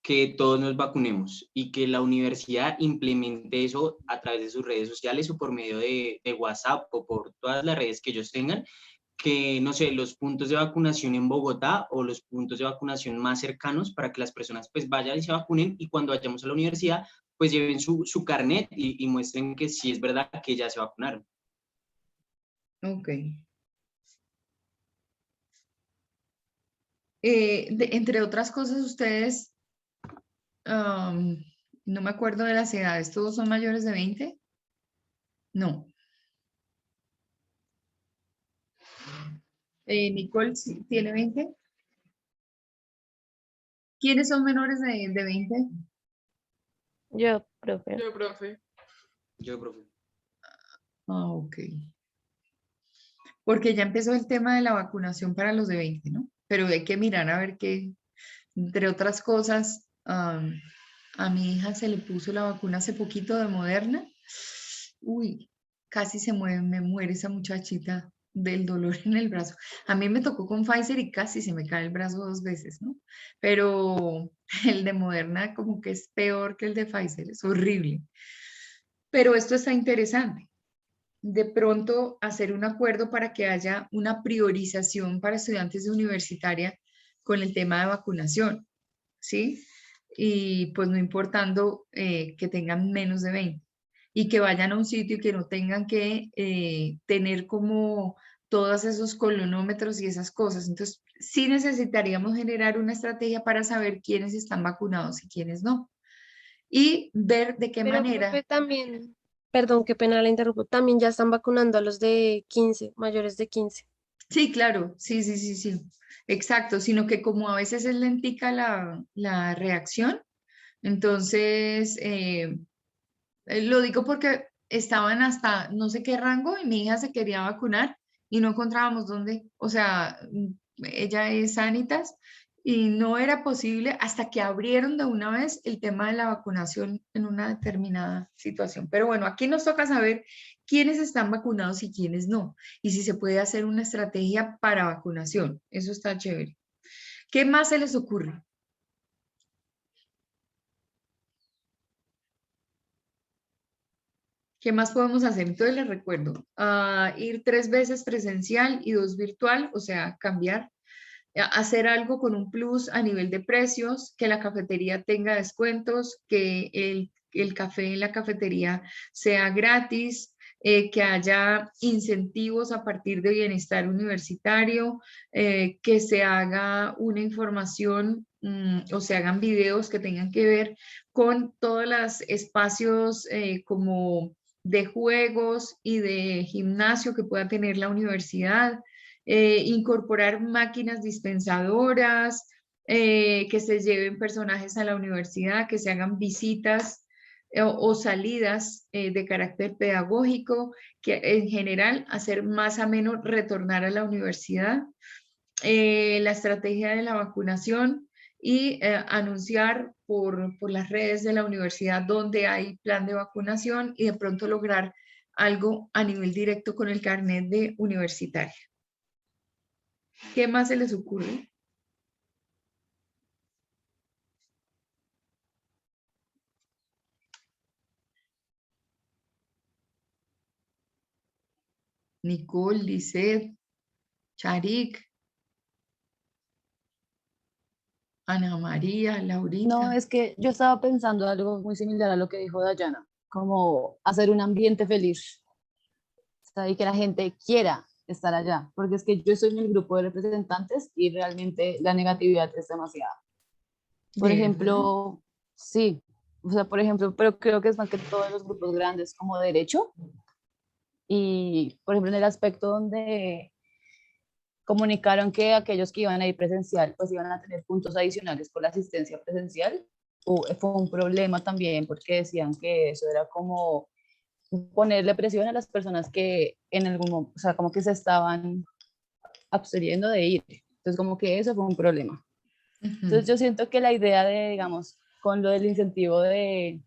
que todos nos vacunemos y que la universidad implemente eso a través de sus redes sociales o por medio de WhatsApp o por todas las redes que ellos tengan, que, no sé, los puntos de vacunación en Bogotá o los puntos de vacunación más cercanos para que las personas pues vayan y se vacunen y cuando vayamos a la universidad pues lleven su carnet y muestren que sí es verdad que ya se vacunaron. Ok. Entre otras cosas, ustedes, no me acuerdo de las edades, ¿todos son mayores de 20? No. Nicole, ¿sí tiene 20? ¿Quiénes son menores de 20? Yo, profe. Yo, profe. Yo, profe. Ah, ok. Porque ya empezó el tema de la vacunación para los de 20, ¿no? Pero hay que mirar a ver qué, entre otras cosas, a mi hija se le puso la vacuna hace poquito de Moderna. Uy, casi se muere, me muere esa muchachita del dolor en el brazo. A mí me tocó con Pfizer y casi se me cae el brazo 2 veces, ¿no? Pero el de Moderna como que es peor que el de Pfizer, es horrible. Pero esto está interesante. De pronto hacer un acuerdo para que haya una priorización para estudiantes de universitaria con el tema de vacunación, ¿sí? Y pues no importando que tengan menos de 20 y que vayan a un sitio y que no tengan que tener como todos esos colonómetros y esas cosas. Entonces, sí necesitaríamos generar una estrategia para saber quiénes están vacunados y quiénes no. Y ver de qué Pero, manera. profe, también, perdón, qué pena la interrumpo, también ya están vacunando a los de 15, mayores de 15. Sí, claro, sí, sí, sí, sí, exacto, sino que como a veces es lentica la reacción, entonces lo digo porque estaban hasta no sé qué rango y mi hija se quería vacunar y no encontrábamos dónde, o sea, ella es Sanitas y no era posible hasta que abrieron de una vez el tema de la vacunación en una determinada situación. Pero bueno, aquí nos toca saber quiénes están vacunados y quiénes no, y si se puede hacer una estrategia para vacunación. Eso está chévere. ¿Qué más se les ocurre? ¿Qué más podemos hacer? Entonces les recuerdo, ir 3 veces presencial y 2 virtual, o sea, cambiar, hacer algo con un plus a nivel de precios, que la cafetería tenga descuentos, que el café en la cafetería sea gratis, que haya incentivos a partir de bienestar universitario, que se haga una información o se hagan videos que tengan que ver con todos los espacios como de juegos y de gimnasio que pueda tener la universidad, incorporar máquinas dispensadoras, que se lleven personajes a la universidad, que se hagan visitas o salidas de carácter pedagógico, que en general hacer más ameno retornar a la universidad, la estrategia de la vacunación y anunciar por las redes de la universidad donde hay plan de vacunación y de pronto lograr algo a nivel directo con el carnet de universitaria. ¿Qué más se les ocurre? Nicole, Lisette, Charik, Ana María, Laurita. No, es que yo estaba pensando algo muy similar a lo que dijo Dayana, como hacer un ambiente feliz, o sea, y que la gente quiera estar allá, porque es que yo estoy en el grupo de representantes y realmente la negatividad es demasiada. Por ¿De verdad? ejemplo, sí, o sea, por ejemplo, pero creo que es más que todos los grupos grandes como derecho y, por ejemplo, en el aspecto donde comunicaron que aquellos que iban a ir presencial pues iban a tener puntos adicionales por la asistencia presencial. Fue un problema también porque decían que eso era como ponerle presión a las personas que en algún momento, o sea, como que se estaban absteniendo de ir. Entonces, como que eso fue un problema. Entonces, yo siento que la idea de, digamos, con lo del incentivo del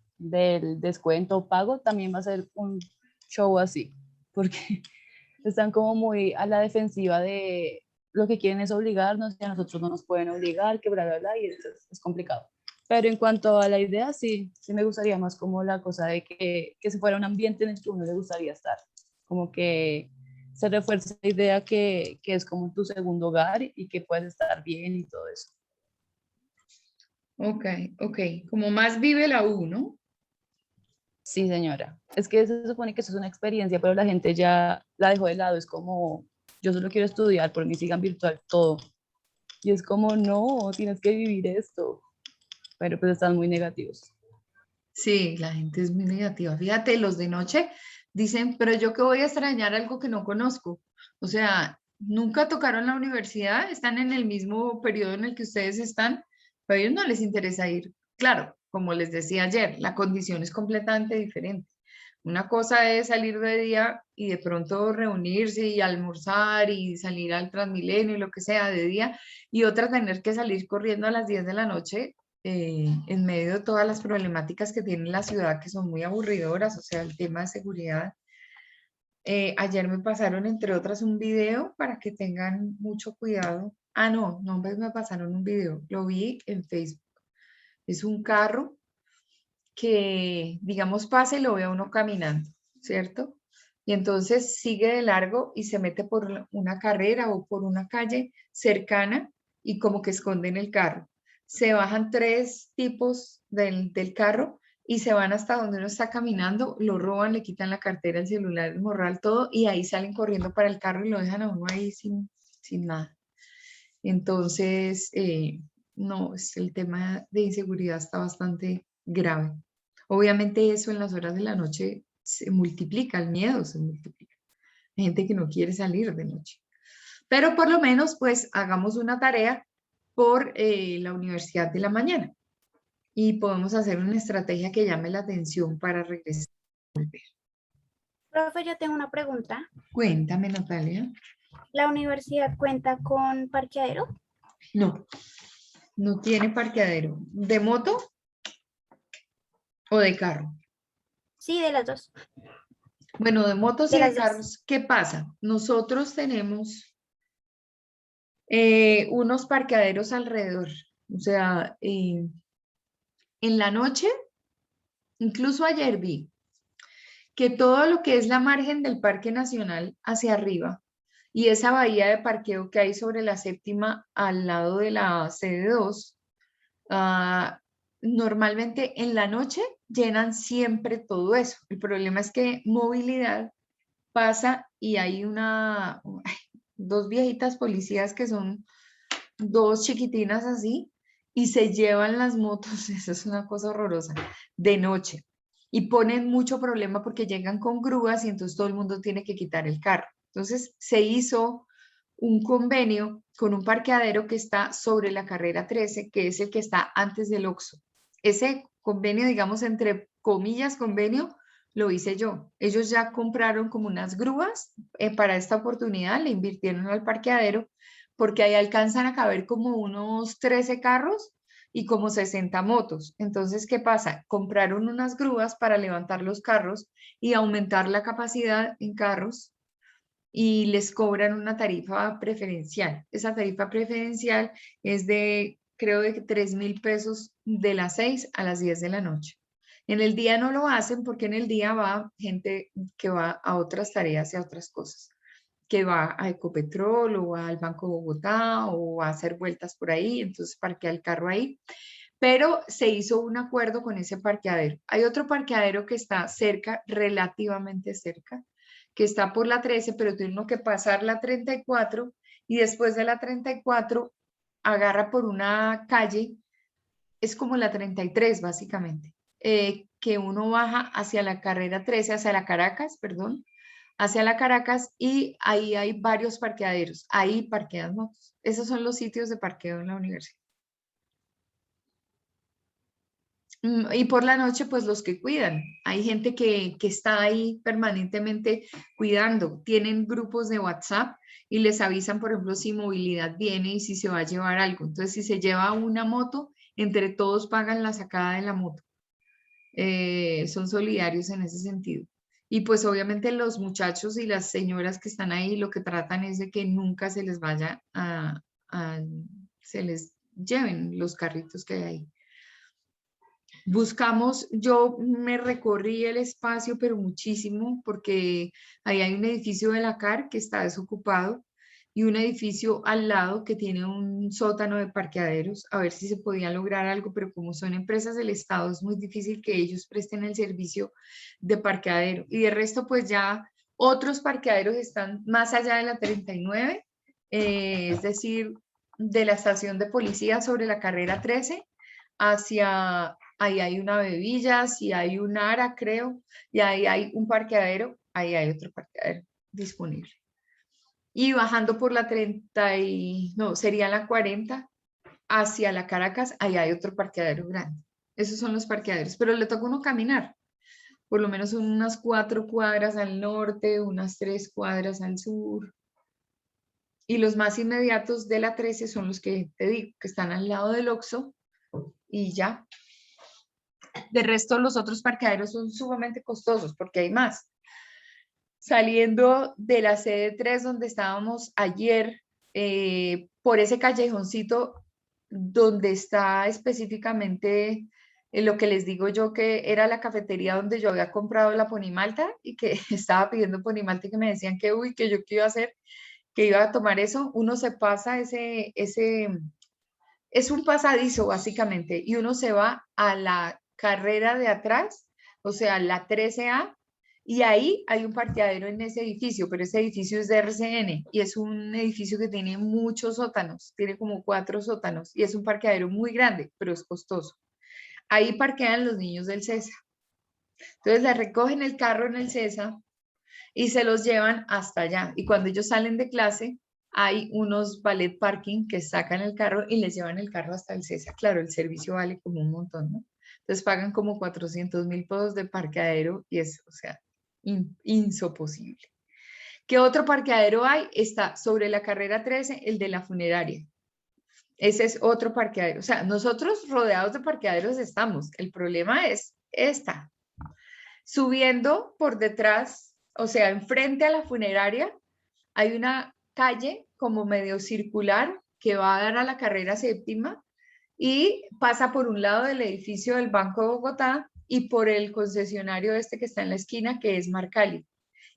descuento o pago, también va a ser un show así, porque están como muy a la defensiva de lo que quieren es obligarnos y a nosotros no nos pueden obligar, que bla, bla, bla, y es complicado. Pero en cuanto a la idea, sí, sí me gustaría más como la cosa de que se fuera un ambiente en el que uno le gustaría estar, como que se refuerza la idea que es como tu segundo hogar y que puedes estar bien y todo eso. Ok, ok. Como más vive la U, ¿no? Sí, señora. Es que se supone que eso es una experiencia, pero la gente ya la dejó de lado. Es como, yo solo quiero estudiar, por mí sigan virtual todo. Y es como, no, tienes que vivir esto. Pero pues están muy negativos. Sí, la gente es muy negativa. Fíjate, los de noche dicen, pero yo que voy a extrañar algo que no conozco. O sea, nunca tocaron la universidad, están en el mismo periodo en el que ustedes están, pero a ellos no les interesa ir. Claro, como les decía ayer, la condición es completamente diferente. Una cosa es salir de día y de pronto reunirse y almorzar y salir al Transmilenio y lo que sea de día, y otra tener que salir corriendo a las 10 de la noche en medio de todas las problemáticas que tiene la ciudad, que son muy aburridoras, o sea, el tema de seguridad. Ayer me pasaron, entre otras, un video para que tengan mucho cuidado. Ah, no, no me pasaron un video, lo vi en Facebook. Es un carro que, digamos, pasa y lo ve a uno caminando, ¿cierto? Y entonces sigue de largo y se mete por una carrera o por una calle cercana y como que esconden el carro. Se bajan tres tipos del carro y se van hasta donde uno está caminando, lo roban, le quitan la cartera, el celular, el morral, todo, y ahí salen corriendo para el carro y lo dejan a uno ahí sin nada. Entonces, no, el tema de inseguridad está bastante grave. Obviamente eso en las horas de la noche se multiplica, el miedo se multiplica. Hay gente que no quiere salir de noche. Pero por lo menos, pues, hagamos una tarea por la universidad de la mañana y podemos hacer una estrategia que llame la atención para regresar. Profe, yo tengo una pregunta. Cuéntame, Natalia. ¿La universidad cuenta con parqueadero? No, no tiene parqueadero. ¿De moto o de carro? Sí, de las dos. Bueno, de motos y De de las dos. carros, ¿qué pasa? Nosotros tenemos unos parqueaderos alrededor. O sea, en la noche, incluso ayer vi que todo lo que es la margen del Parque Nacional hacia arriba y esa bahía de parqueo que hay sobre la séptima al lado de la sede 2, normalmente en la noche llenan siempre todo eso. El problema es que movilidad pasa y hay dos viejitas policías que son dos chiquitinas así y se llevan las motos, eso es una cosa horrorosa, de noche. Y ponen mucho problema porque llegan con grúas y entonces todo el mundo tiene que quitar el carro. Entonces se hizo un convenio con un parqueadero que está sobre la carrera 13, que es el que está antes del Oxxo. Ese convenio, digamos, entre comillas, convenio, lo hice yo. Ellos ya compraron como unas grúas para esta oportunidad, le invirtieron al parqueadero porque ahí alcanzan a caber como unos 13 carros y como 60 motos. Entonces, ¿qué pasa? Compraron unas grúas para levantar los carros y aumentar la capacidad en carros y les cobran una tarifa preferencial. Esa tarifa preferencial es de, creo, de 3.000 pesos de las 6 a las 10 de la noche. En el día no lo hacen porque en el día va gente que va a otras tareas y a otras cosas, que va a Ecopetrol o al Banco de Bogotá o va a hacer vueltas por ahí, entonces parquea el carro ahí. Pero se hizo un acuerdo con ese parqueadero. Hay otro parqueadero que está cerca, relativamente cerca, que está por la 13, pero tiene uno que pasar la 34 y después de la 34 agarra por una calle, es como la 33 básicamente, que uno baja hacia la carrera 13, hacia la Caracas, perdón, hacia la Caracas y ahí hay varios parqueaderos, ahí parquean motos. Esos son los sitios de parqueo en la universidad. Y por la noche, pues los que cuidan. Hay gente que está ahí permanentemente cuidando. Tienen grupos de WhatsApp y les avisan, por ejemplo, si movilidad viene y si se va a llevar algo. Entonces, si se lleva una moto, entre todos pagan la sacada de la moto. Son solidarios en ese sentido. Y pues obviamente los muchachos y las señoras que están ahí lo que tratan es de que nunca se les vaya se les lleven los carritos que hay ahí. Buscamos, yo me recorrí el espacio, pero muchísimo, porque ahí hay un edificio de la CAR que está desocupado y un edificio al lado que tiene un sótano de parqueaderos, a ver si se podía lograr algo, pero como son empresas del Estado, es muy difícil que ellos presten el servicio de parqueadero. Y de resto, pues ya otros parqueaderos están más allá de la 39, es decir, de la estación de policía sobre la carrera 13 hacia, ahí hay una Bebillas y hay un Ara, creo, y ahí hay un parqueadero, ahí hay otro parqueadero disponible. Y bajando por la 30 y, no, sería la 40 hacia la Caracas, ahí hay otro parqueadero grande. Esos son los parqueaderos, pero le toca uno caminar, por lo menos unas 4 cuadras al norte, unas 3 cuadras al sur. Y los más inmediatos de la 13 son los que te digo, que están al lado del Oxxo y ya. De resto, los otros parqueaderos son sumamente costosos porque hay más. Saliendo de la sede 3 donde estábamos ayer, por ese callejoncito donde está específicamente lo que les digo yo que era la cafetería donde yo había comprado la ponimalta y que estaba pidiendo ponimalta y que me decían que uy, que yo qué iba a hacer, que iba a tomar eso, uno se pasa es un pasadizo básicamente y uno se va a la carrera de atrás, o sea, la 13A, y ahí hay un parqueadero en ese edificio, pero ese edificio es de RCN y es un edificio que tiene muchos sótanos, tiene como 4 sótanos y es un parqueadero muy grande, pero es costoso. Ahí parquean los niños del CESA. Entonces les recogen el carro en el CESA y se los llevan hasta allá. Y cuando ellos salen de clase, hay unos valet parking que sacan el carro y les llevan el carro hasta el CESA. Claro, el servicio vale como un montón, ¿no? Entonces pagan como 400.000 pesos de parqueadero y es, o sea, insoposible. ¿Qué otro parqueadero hay? Está sobre la carrera 13, el de la funeraria. Ese es otro parqueadero. O sea, nosotros rodeados de parqueaderos estamos. El problema es esta. Subiendo por detrás, o sea, enfrente a la funeraria, hay una calle como medio circular que va a dar a la carrera séptima y pasa por un lado del edificio del Banco de Bogotá y por el concesionario este que está en la esquina, que es Marcali.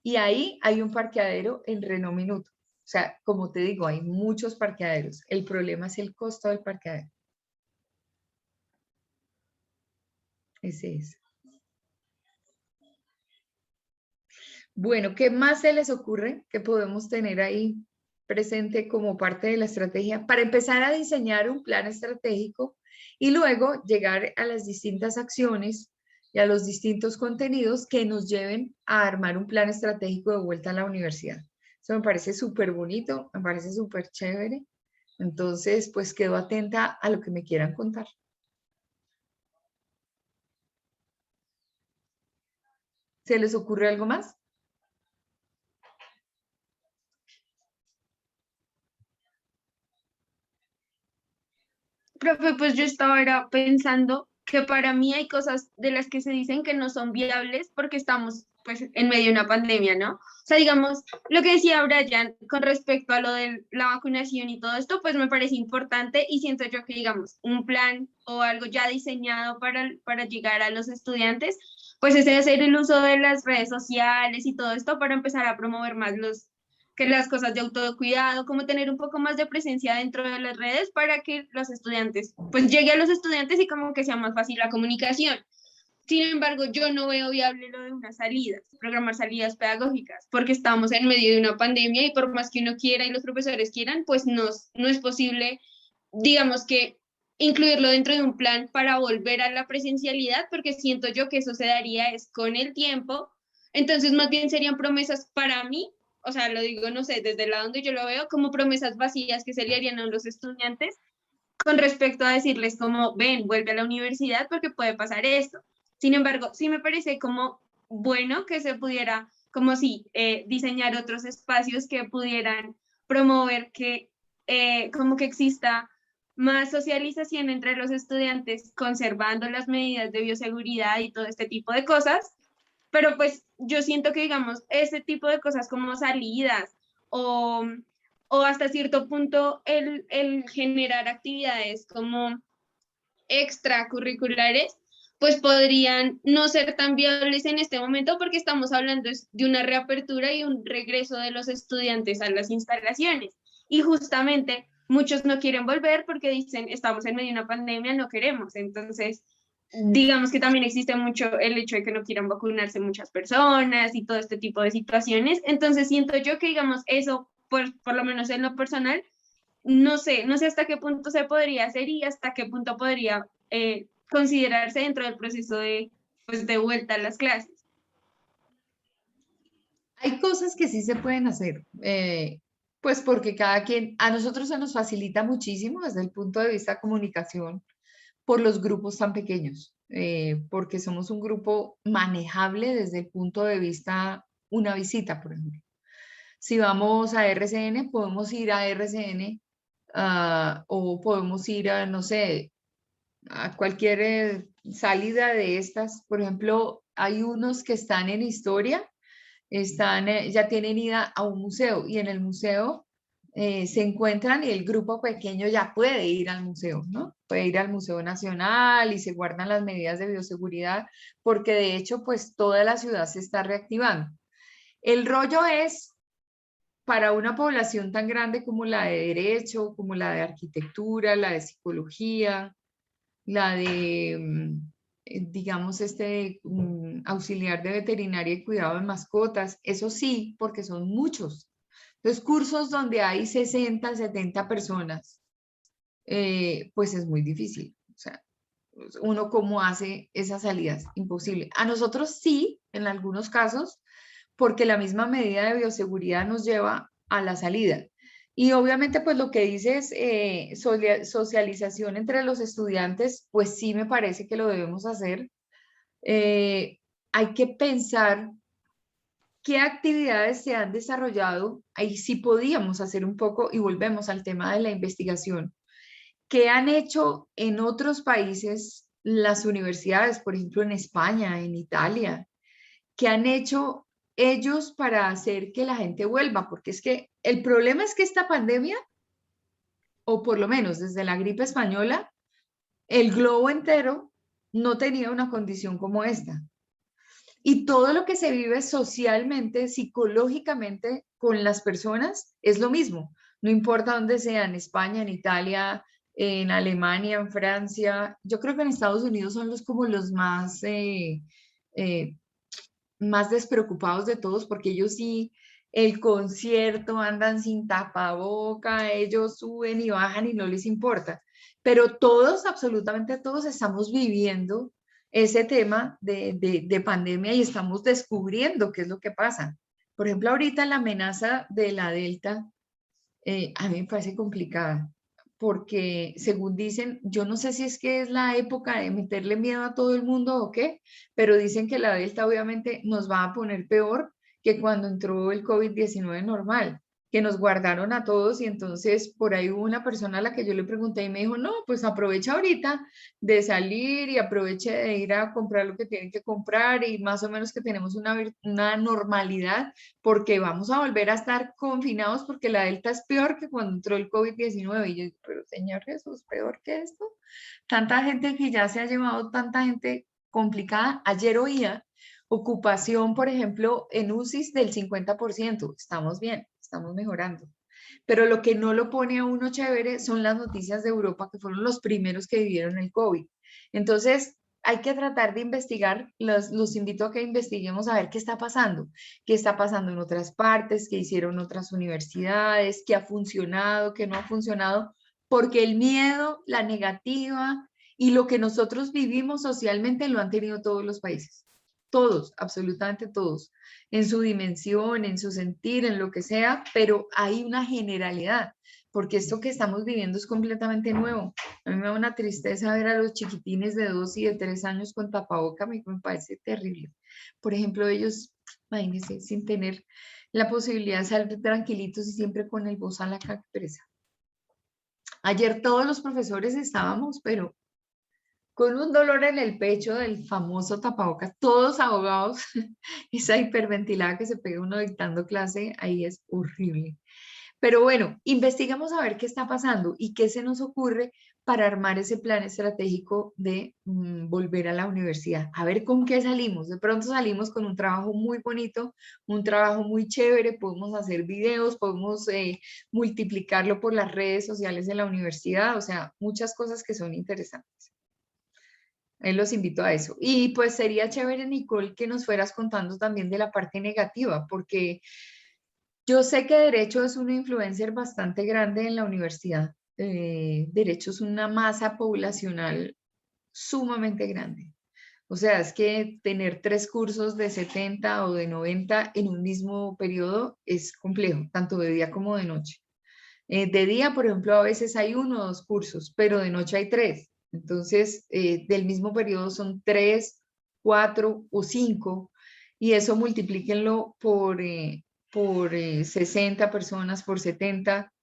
Y ahí hay un parqueadero en Renault Minuto. O sea, como te digo, hay muchos parqueaderos. El problema es el costo del parqueadero. Ese es. Bueno, ¿qué más se les ocurre que podemos tener ahí presente como parte de la estrategia para empezar a diseñar un plan estratégico y luego llegar a las distintas acciones y a los distintos contenidos que nos lleven a armar un plan estratégico de vuelta a la universidad? Eso me parece súper bonito, me parece súper chévere. Entonces, pues quedo atenta a lo que me quieran contar. ¿Se les ocurre algo más? Profe, pues yo estaba era pensando que para mí hay cosas de las que se dicen que no son viables porque estamos pues en medio de una pandemia, ¿no? O sea, digamos, lo que decía Brian con respecto a lo de la vacunación y todo esto, pues me parece importante y siento yo que, digamos, un plan o algo ya diseñado para llegar a los estudiantes, pues ese es el uso de las redes sociales y todo esto para empezar a promover más que las cosas de autocuidado, como tener un poco más de presencia dentro de las redes para que los estudiantes, pues llegue a los estudiantes y como que sea más fácil la comunicación. Sin embargo, yo no veo viable lo de unas salidas, programar salidas pedagógicas, porque estamos en medio de una pandemia y por más que uno quiera y los profesores quieran, pues no es posible, digamos que incluirlo dentro de un plan para volver a la presencialidad, porque siento yo que eso se daría es con el tiempo. Entonces, más bien serían promesas para mí, o sea, lo digo, no sé, desde el lado donde yo lo veo, como promesas vacías que se le harían a los estudiantes con respecto a decirles como, ven, vuelve a la universidad porque puede pasar esto. Sin embargo, sí me parece como bueno que se pudiera, como si diseñar otros espacios que pudieran promover que como que exista más socialización entre los estudiantes, conservando las medidas de bioseguridad y todo este tipo de cosas, pero pues yo siento que, digamos, ese tipo de cosas como salidas o, o hasta cierto punto el generar actividades como extracurriculares, pues podrían no ser tan viables en este momento porque estamos hablando de una reapertura y un regreso de los estudiantes a las instalaciones. Y justamente muchos no quieren volver porque dicen, estamos en medio de una pandemia, no queremos. Entonces, digamos que también existe mucho el hecho de que no quieran vacunarse muchas personas y todo este tipo de situaciones. Entonces, siento yo que, digamos, eso, por lo menos en lo personal, no sé hasta qué punto se podría hacer y hasta qué punto podría considerarse dentro del proceso de, pues, de vuelta a las clases. Hay cosas que sí se pueden hacer, pues porque cada quien, a nosotros se nos facilita muchísimo desde el punto de vista de comunicación por los grupos tan pequeños, porque somos un grupo manejable desde el punto de vista una visita, por ejemplo. Si vamos a RCN, podemos ir a RCN o podemos ir a, no sé, a cualquier salida de estas. Por ejemplo, hay unos que están en historia, ya tienen ida a un museo y en el museo se encuentran y el grupo pequeño ya puede ir al museo, ¿no? Puede ir al Museo Nacional y se guardan las medidas de bioseguridad porque de hecho pues toda la ciudad se está reactivando. El rollo es para una población tan grande como la de Derecho, como la de Arquitectura, la de Psicología, la de, digamos, auxiliar de veterinaria y cuidado de mascotas, eso sí, porque son muchos. Entonces, cursos donde hay 60, 70 personas, pues es muy difícil. O sea, uno cómo hace esas salidas, imposible. A nosotros sí, en algunos casos, porque la misma medida de bioseguridad nos lleva a la salida. Y obviamente, pues lo que dices, socialización entre los estudiantes, pues sí me parece que lo debemos hacer. Hay que pensar qué actividades se han desarrollado, ahí sí podíamos hacer un poco y volvemos al tema de la investigación. ¿Qué han hecho en otros países las universidades, por ejemplo en España, en Italia? ¿Qué han hecho ellos para hacer que la gente vuelva? Porque es que el problema es que esta pandemia, o por lo menos desde la gripe española, el globo entero no tenía una condición como esta. Y todo lo que se vive socialmente, psicológicamente con las personas es lo mismo. No importa dónde sea, en España, en Italia, en Alemania, en Francia. Yo creo que en Estados Unidos son como los más despreocupados de todos, porque ellos sí, el concierto, andan sin tapaboca, ellos suben y bajan y no les importa. Pero todos, absolutamente todos, estamos viviendo ese tema de pandemia y estamos descubriendo qué es lo que pasa. Por ejemplo, ahorita la amenaza de la Delta a mí me parece complicada, porque según dicen, yo no sé si es que es la época de meterle miedo a todo el mundo o qué, pero dicen que la Delta obviamente nos va a poner peor que cuando entró el COVID-19 normal, que nos guardaron a todos y entonces por ahí hubo una persona a la que yo le pregunté y me dijo, no, pues aprovecha ahorita de salir y aproveche de ir a comprar lo que tienen que comprar y más o menos que tenemos una normalidad porque vamos a volver a estar confinados porque la Delta es peor que cuando entró el COVID-19. Y yo digo, pero Señor Jesús, ¿peor que esto? Tanta gente que ya se ha llevado, tanta gente complicada. Ayer oía ocupación, por ejemplo, en UCIs del 50%. Estamos bien, estamos mejorando. Pero lo que no lo pone a uno chévere son las noticias de Europa, que fueron los primeros que vivieron el COVID. Entonces, hay que tratar de investigar, los invito a que investiguemos a ver qué está pasando en otras partes, qué hicieron otras universidades, qué ha funcionado, qué no ha funcionado, porque el miedo, la negativa y lo que nosotros vivimos socialmente lo han tenido todos los países, todos, absolutamente todos, en su dimensión, en su sentir, en lo que sea, pero hay una generalidad, porque esto que estamos viviendo es completamente nuevo. A mí me da una tristeza ver a los chiquitines de 2 y de 3 años con tapaboca, me parece terrible. Por ejemplo, ellos, imagínense, sin tener la posibilidad de salir tranquilitos y siempre con el voz a la cabeza. Ayer todos los profesores estábamos, pero con un dolor en el pecho del famoso tapabocas, todos ahogados, esa hiperventilada que se pega uno dictando clase, ahí es horrible. Pero bueno, investigamos a ver qué está pasando y qué se nos ocurre para armar ese plan estratégico de volver a la universidad. A ver con qué salimos. De pronto salimos con un trabajo muy bonito, un trabajo muy chévere, podemos hacer videos, podemos multiplicarlo por las redes sociales de la universidad, o sea, muchas cosas que son interesantes. Los invito a eso. Y pues sería chévere, Nicole, que nos fueras contando también de la parte negativa, porque yo sé que Derecho es una influencer bastante grande en la universidad. Derecho es una masa poblacional sumamente grande. O sea, es que tener 3 cursos de 70 o de 90 en un mismo periodo es complejo, tanto de día como de noche. De día, por ejemplo, a veces hay 1 o 2 cursos, pero de noche hay 3. Entonces, del mismo periodo son 3, 4 o 5, y eso multiplíquenlo por 60 personas, por 70,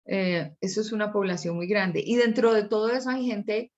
eso es una población muy grande. Y dentro de todo eso hay gente,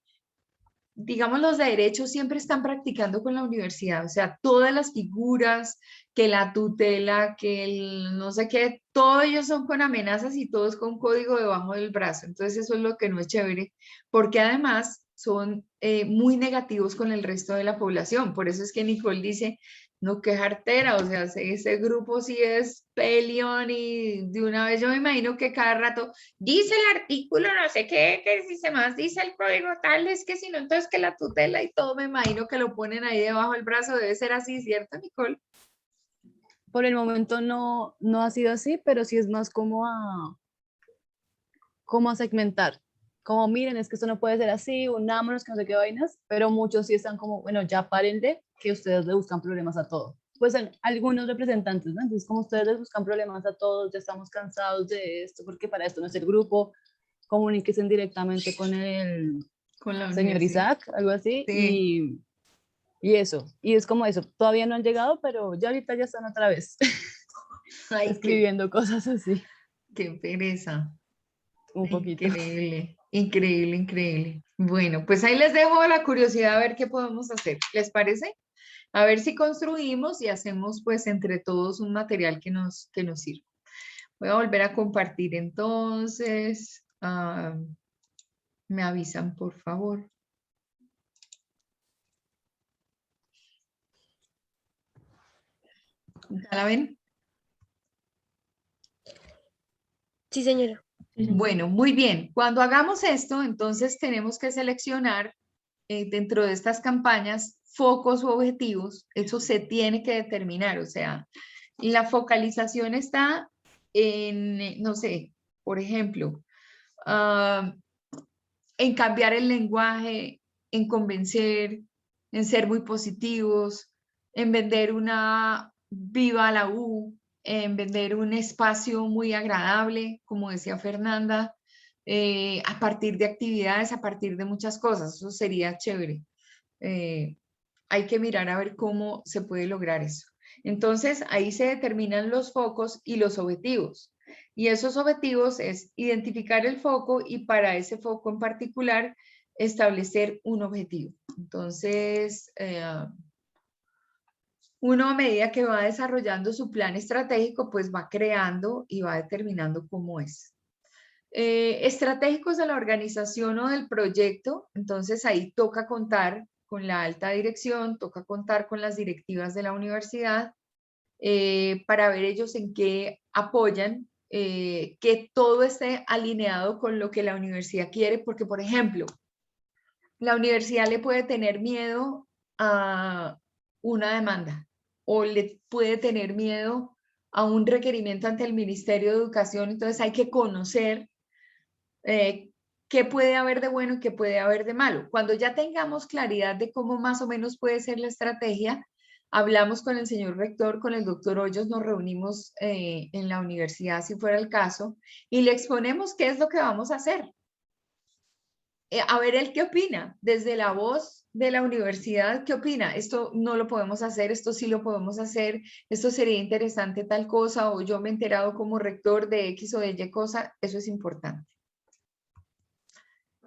digamos, los de derecho siempre están practicando con la universidad, o sea, todas las figuras, que la tutela, que el no sé qué, todos ellos son con amenazas y todos con código debajo del brazo. Entonces eso es lo que no es chévere, porque además son muy negativos con el resto de la población. Por eso es que Nicole dice, no, qué jartera, o sea, ese grupo sí es peleón y de una vez yo me imagino que cada rato dice el artículo, no sé qué, que dice más, dice el código tal, es que si no, entonces que la tutela y todo, me imagino que lo ponen ahí debajo del brazo, debe ser así, ¿cierto, Nicole? Por el momento no, no ha sido así, pero sí es más como a segmentar. Como miren, es que esto no puede ser así, unámonos, que no sé qué vainas, pero muchos sí están como, bueno, ya párenle, que ustedes le buscan problemas a todo. Pues algunos representantes, ¿no? Entonces, como ustedes les buscan problemas a todos, ya estamos cansados de esto, porque para esto no es el grupo, comuníquense directamente con el Con la señor universidad. Isaac, algo así, Sí. y eso, y es como eso, todavía no han llegado, pero ya ahorita ya están otra vez Ay, escribiendo cosas así, qué pereza. un poquito. Increíble, increíble, increíble. Bueno, pues ahí les dejo la curiosidad a ver qué podemos hacer. ¿Les parece? A ver si construimos y hacemos pues entre todos un material que nos sirva. Voy a volver a compartir entonces. Me avisan, por favor. ¿Ya la ven? Sí, señora. Bueno, muy bien. Cuando hagamos esto, entonces tenemos que seleccionar dentro de estas campañas focos o objetivos. Eso se tiene que determinar. O sea, la focalización está en, no sé, por ejemplo, en cambiar el lenguaje, en convencer, en ser muy positivos, en vender una viva la U, en vender un espacio muy agradable, como decía Fernanda, a partir de actividades, a partir de muchas cosas. Eso sería chévere. Hay que mirar a ver cómo se puede lograr eso. Entonces, ahí se determinan los focos y los objetivos. Y esos objetivos es identificar el foco y para ese foco en particular establecer un objetivo. Entonces, uno a medida que va desarrollando su plan estratégico, pues va creando y va determinando cómo es. Estratégicos de la organización o del proyecto, entonces ahí toca contar con la alta dirección, toca contar con las directivas de la universidad para ver ellos en qué apoyan, que todo esté alineado con lo que la universidad quiere, porque por ejemplo, la universidad le puede tener miedo a una demanda o le puede tener miedo a un requerimiento ante el Ministerio de Educación, entonces hay que conocer qué puede haber de bueno y qué puede haber de malo. Cuando ya tengamos claridad de cómo más o menos puede ser la estrategia, hablamos con el señor rector, con el doctor Hoyos, nos reunimos en la universidad si fuera el caso y le exponemos qué es lo que vamos a hacer. A ver él qué opina, desde la voz de la universidad, ¿qué opina? Esto no lo podemos hacer, esto sí lo podemos hacer, esto sería interesante tal cosa, o yo me he enterado como rector de X o de Y cosa, eso es importante.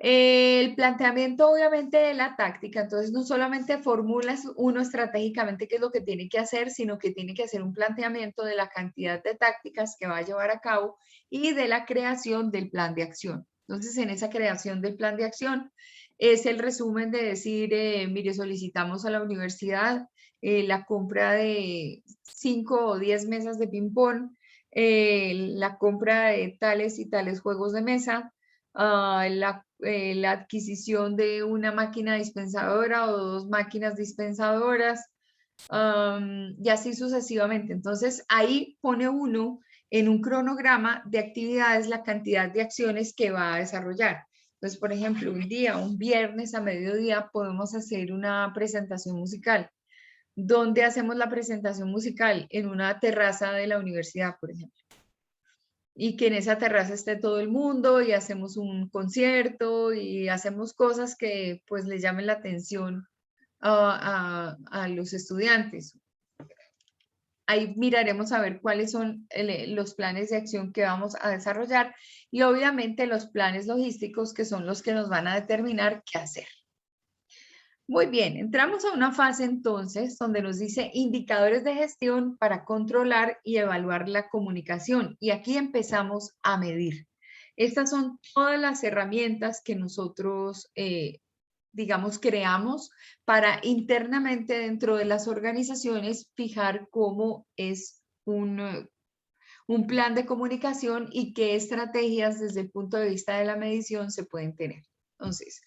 El planteamiento obviamente de la táctica, entonces no solamente formulas uno estratégicamente qué es lo que tiene que hacer, sino que tiene que hacer un planteamiento de la cantidad de tácticas que va a llevar a cabo y de la creación del plan de acción. Entonces en esa creación del plan de acción es el resumen de decir, mire, solicitamos a la universidad la compra de 5 o 10 mesas de ping-pong, la compra de tales y tales juegos de mesa, la adquisición de una máquina dispensadora o 2 máquinas dispensadoras, y así sucesivamente. Entonces, ahí pone uno en un cronograma de actividades la cantidad de acciones que va a desarrollar. Entonces, por ejemplo, un viernes a mediodía podemos hacer una presentación musical. ¿Dónde hacemos la presentación musical? En una terraza de la universidad, por ejemplo. Y que en esa terraza esté todo el mundo y hacemos un concierto y hacemos cosas que pues le llamen la atención a los estudiantes. Ahí miraremos a ver cuáles son los planes de acción que vamos a desarrollar y obviamente los planes logísticos que son los que nos van a determinar qué hacer. Muy bien, entramos a una fase entonces donde nos dice indicadores de gestión para controlar y evaluar la comunicación. Y aquí empezamos a medir. Estas son todas las herramientas que nosotros, digamos, creamos para internamente dentro de las organizaciones fijar cómo es un plan de comunicación y qué estrategias desde el punto de vista de la medición se pueden tener. Entonces,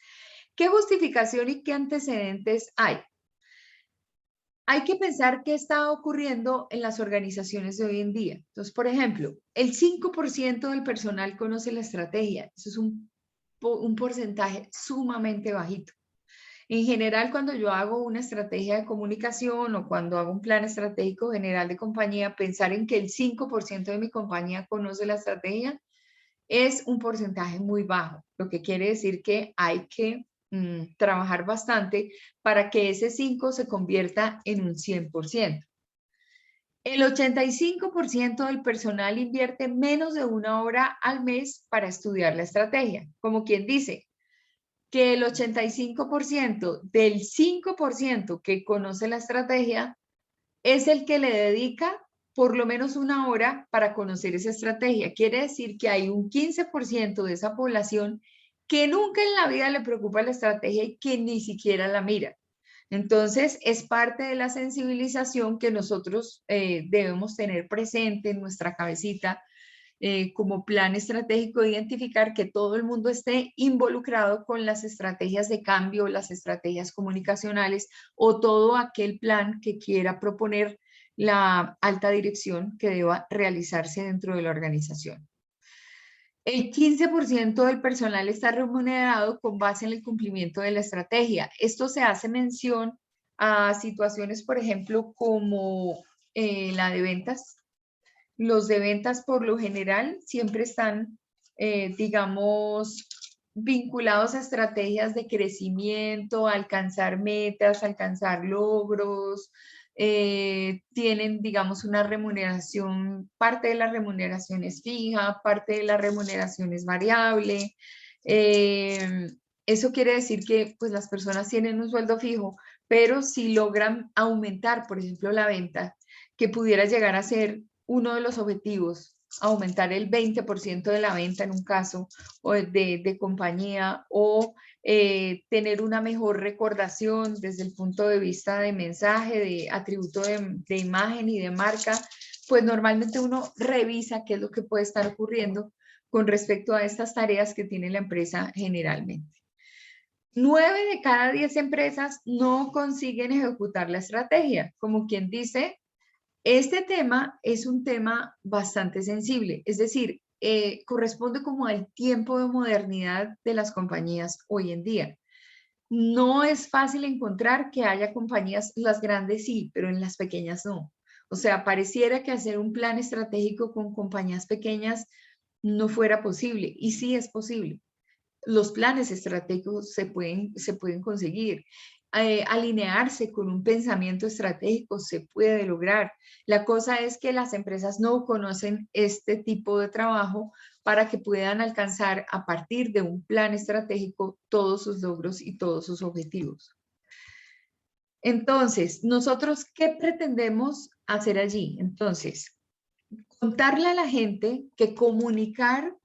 ¿qué justificación y qué antecedentes hay? Hay que pensar qué está ocurriendo en las organizaciones de hoy en día. Entonces, por ejemplo, el 5% del personal conoce la estrategia. Eso es un porcentaje sumamente bajito. En general, cuando yo hago una estrategia de comunicación o cuando hago un plan estratégico general de compañía, pensar en que el 5% de mi compañía conoce la estrategia es un porcentaje muy bajo, lo que quiere decir que hay que trabajar bastante para que ese 5 se convierta en un 100%. El 85% del personal invierte menos de 1 hora al mes para estudiar la estrategia. Como quien dice que el 85% del 5% que conoce la estrategia es el que le dedica por lo menos 1 hora para conocer esa estrategia. Quiere decir que hay un 15% de esa población que nunca en la vida le preocupa la estrategia y que ni siquiera la mira. Entonces, es parte de la sensibilización que nosotros debemos tener presente en nuestra cabecita como plan estratégico, identificar que todo el mundo esté involucrado con las estrategias de cambio, las estrategias comunicacionales o todo aquel plan que quiera proponer la alta dirección que deba realizarse dentro de la organización. El 15% del personal está remunerado con base en el cumplimiento de la estrategia. Esto se hace mención a situaciones, por ejemplo, como la de ventas. Los de ventas por lo general siempre están, digamos, vinculados a estrategias de crecimiento, alcanzar metas, alcanzar logros, tienen, digamos, una remuneración, parte de la remuneración es fija, parte de la remuneración es variable. Eso quiere decir que pues las personas tienen un sueldo fijo, pero si logran aumentar, por ejemplo, la venta, que pudiera llegar a ser uno de los objetivos, aumentar el 20% de la venta en un caso o de compañía o tener una mejor recordación desde el punto de vista de mensaje, de atributo de imagen y de marca, pues normalmente uno revisa qué es lo que puede estar ocurriendo con respecto a estas tareas que tiene la empresa generalmente. 9 de cada 10 empresas no consiguen ejecutar la estrategia, como quien dice, este tema es un tema bastante sensible, es decir, corresponde como al tiempo de modernidad de las compañías hoy en día. No es fácil encontrar que haya compañías, las grandes sí, pero en las pequeñas no. O sea, pareciera que hacer un plan estratégico con compañías pequeñas no fuera posible, y sí es posible. Los planes estratégicos se pueden conseguir. alinearse con un pensamiento estratégico, se puede lograr. La cosa es que las empresas no conocen este tipo de trabajo para que puedan alcanzar a partir de un plan estratégico todos sus logros y todos sus objetivos. Entonces, ¿nosotros qué pretendemos hacer allí? Entonces, contarle a la gente que comunicar,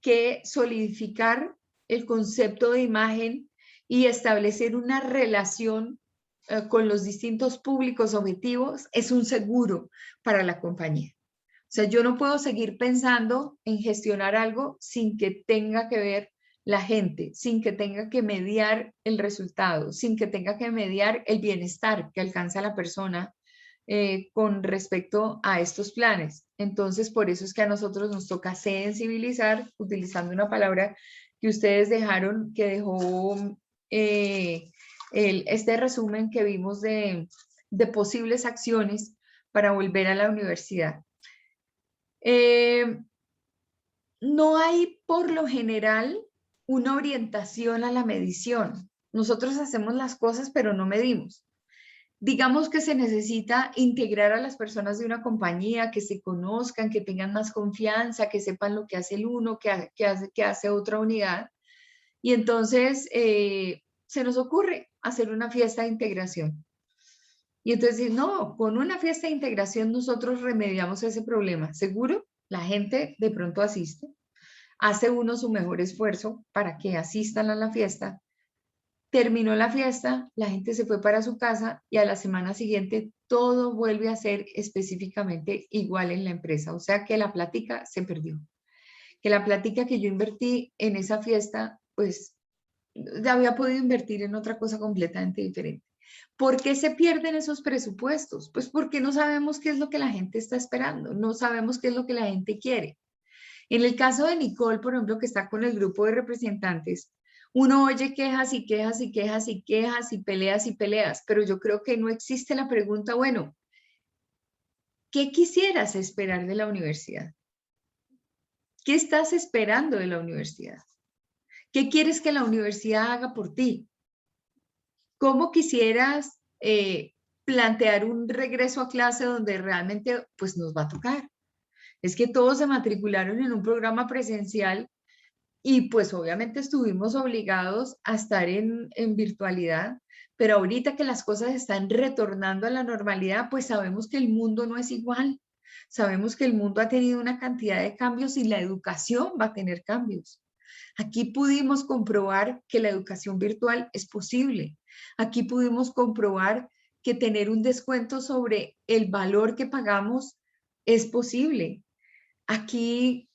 que solidificar el concepto de imagen y establecer una relación con los distintos públicos objetivos es un seguro para la compañía. O sea, yo no puedo seguir pensando en gestionar algo sin que tenga que ver la gente, sin que tenga que mediar el resultado, sin que tenga que mediar el bienestar que alcanza la persona con respecto a estos planes. Entonces, por eso es que a nosotros nos toca sensibilizar, utilizando una palabra que ustedes dejaron, que dejó este resumen que vimos de posibles acciones para volver a la universidad. No hay por lo general una orientación a la medición. Nosotros hacemos las cosas, pero no medimos. Digamos que se necesita integrar a las personas de una compañía, que se conozcan, que tengan más confianza, que sepan lo que hace el uno, que hace otra unidad. Y entonces se nos ocurre hacer una fiesta de integración. Y entonces, no, con una fiesta de integración nosotros remediamos ese problema. Seguro, la gente de pronto asiste, hace uno su mejor esfuerzo para que asistan a la fiesta. Terminó la fiesta, la gente se fue para su casa y a la semana siguiente todo vuelve a ser específicamente igual en la empresa. O sea que la plática se perdió. Que la plática que yo invertí en esa fiesta, pues ya había podido invertir en otra cosa completamente diferente. ¿Por qué se pierden esos presupuestos? Pues porque no sabemos qué es lo que la gente está esperando, no sabemos qué es lo que la gente quiere. En el caso de Nicole, por ejemplo, que está con el grupo de representantes, uno oye quejas y quejas y quejas y quejas y peleas, pero yo creo que no existe la pregunta, bueno, ¿qué quisieras esperar de la universidad? ¿Qué estás esperando de la universidad? ¿Qué quieres que la universidad haga por ti? ¿Cómo quisieras plantear un regreso a clase donde realmente pues nos va a tocar? Es que todos se matricularon en un programa presencial y pues obviamente estuvimos obligados a estar en virtualidad, pero ahorita que las cosas están retornando a la normalidad, pues sabemos que el mundo no es igual. Sabemos que el mundo ha tenido una cantidad de cambios y la educación va a tener cambios. Aquí pudimos comprobar que la educación virtual es posible. Aquí pudimos comprobar que tener un descuento sobre el valor que pagamos es posible. Aquí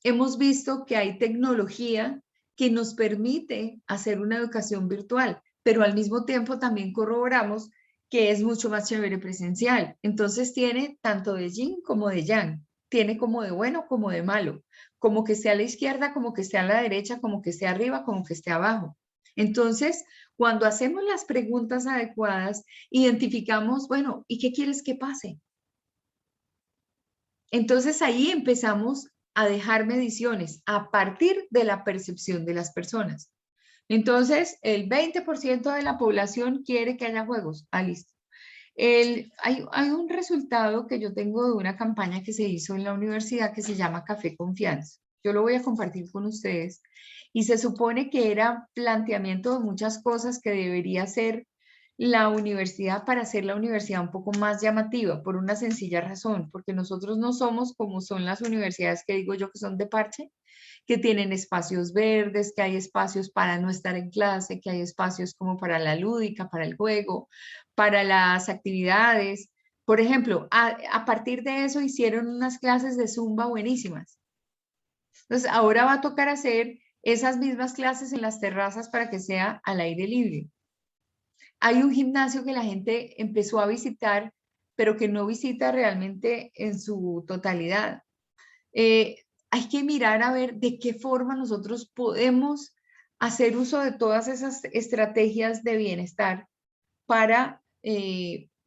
hemos visto que hay tecnología que nos permite hacer una educación virtual, pero al mismo tiempo también corroboramos que es mucho más chévere presencial. Entonces tiene tanto de yin como de yang, tiene como de bueno como de malo, como que esté a la izquierda, como que esté a la derecha, como que esté arriba, como que esté abajo. Entonces, cuando hacemos las preguntas adecuadas, identificamos, bueno, ¿y qué quieres que pase? Entonces ahí empezamos a dejar mediciones a partir de la percepción de las personas. Entonces, el 20% de la población quiere que haya juegos. Ah, listo. Hay un resultado que yo tengo de una campaña que se hizo en la universidad que se llama Café Confianza. Yo lo voy a compartir con ustedes. Y se supone que era planteamiento de muchas cosas que debería hacer la universidad para hacer la universidad un poco más llamativa, por una sencilla razón, porque nosotros no somos como son las universidades que digo yo que son de parche, que tienen espacios verdes, que hay espacios para no estar en clase, que hay espacios como para la lúdica, para el juego, para las actividades. Por ejemplo, a partir de eso hicieron unas clases de Zumba buenísimas. Entonces, ahora va a tocar hacer esas mismas clases en las terrazas para que sea al aire libre. Hay un gimnasio que la gente empezó a visitar, pero que no visita realmente en su totalidad. Hay que mirar a ver de qué forma nosotros podemos hacer uso de todas esas estrategias de bienestar para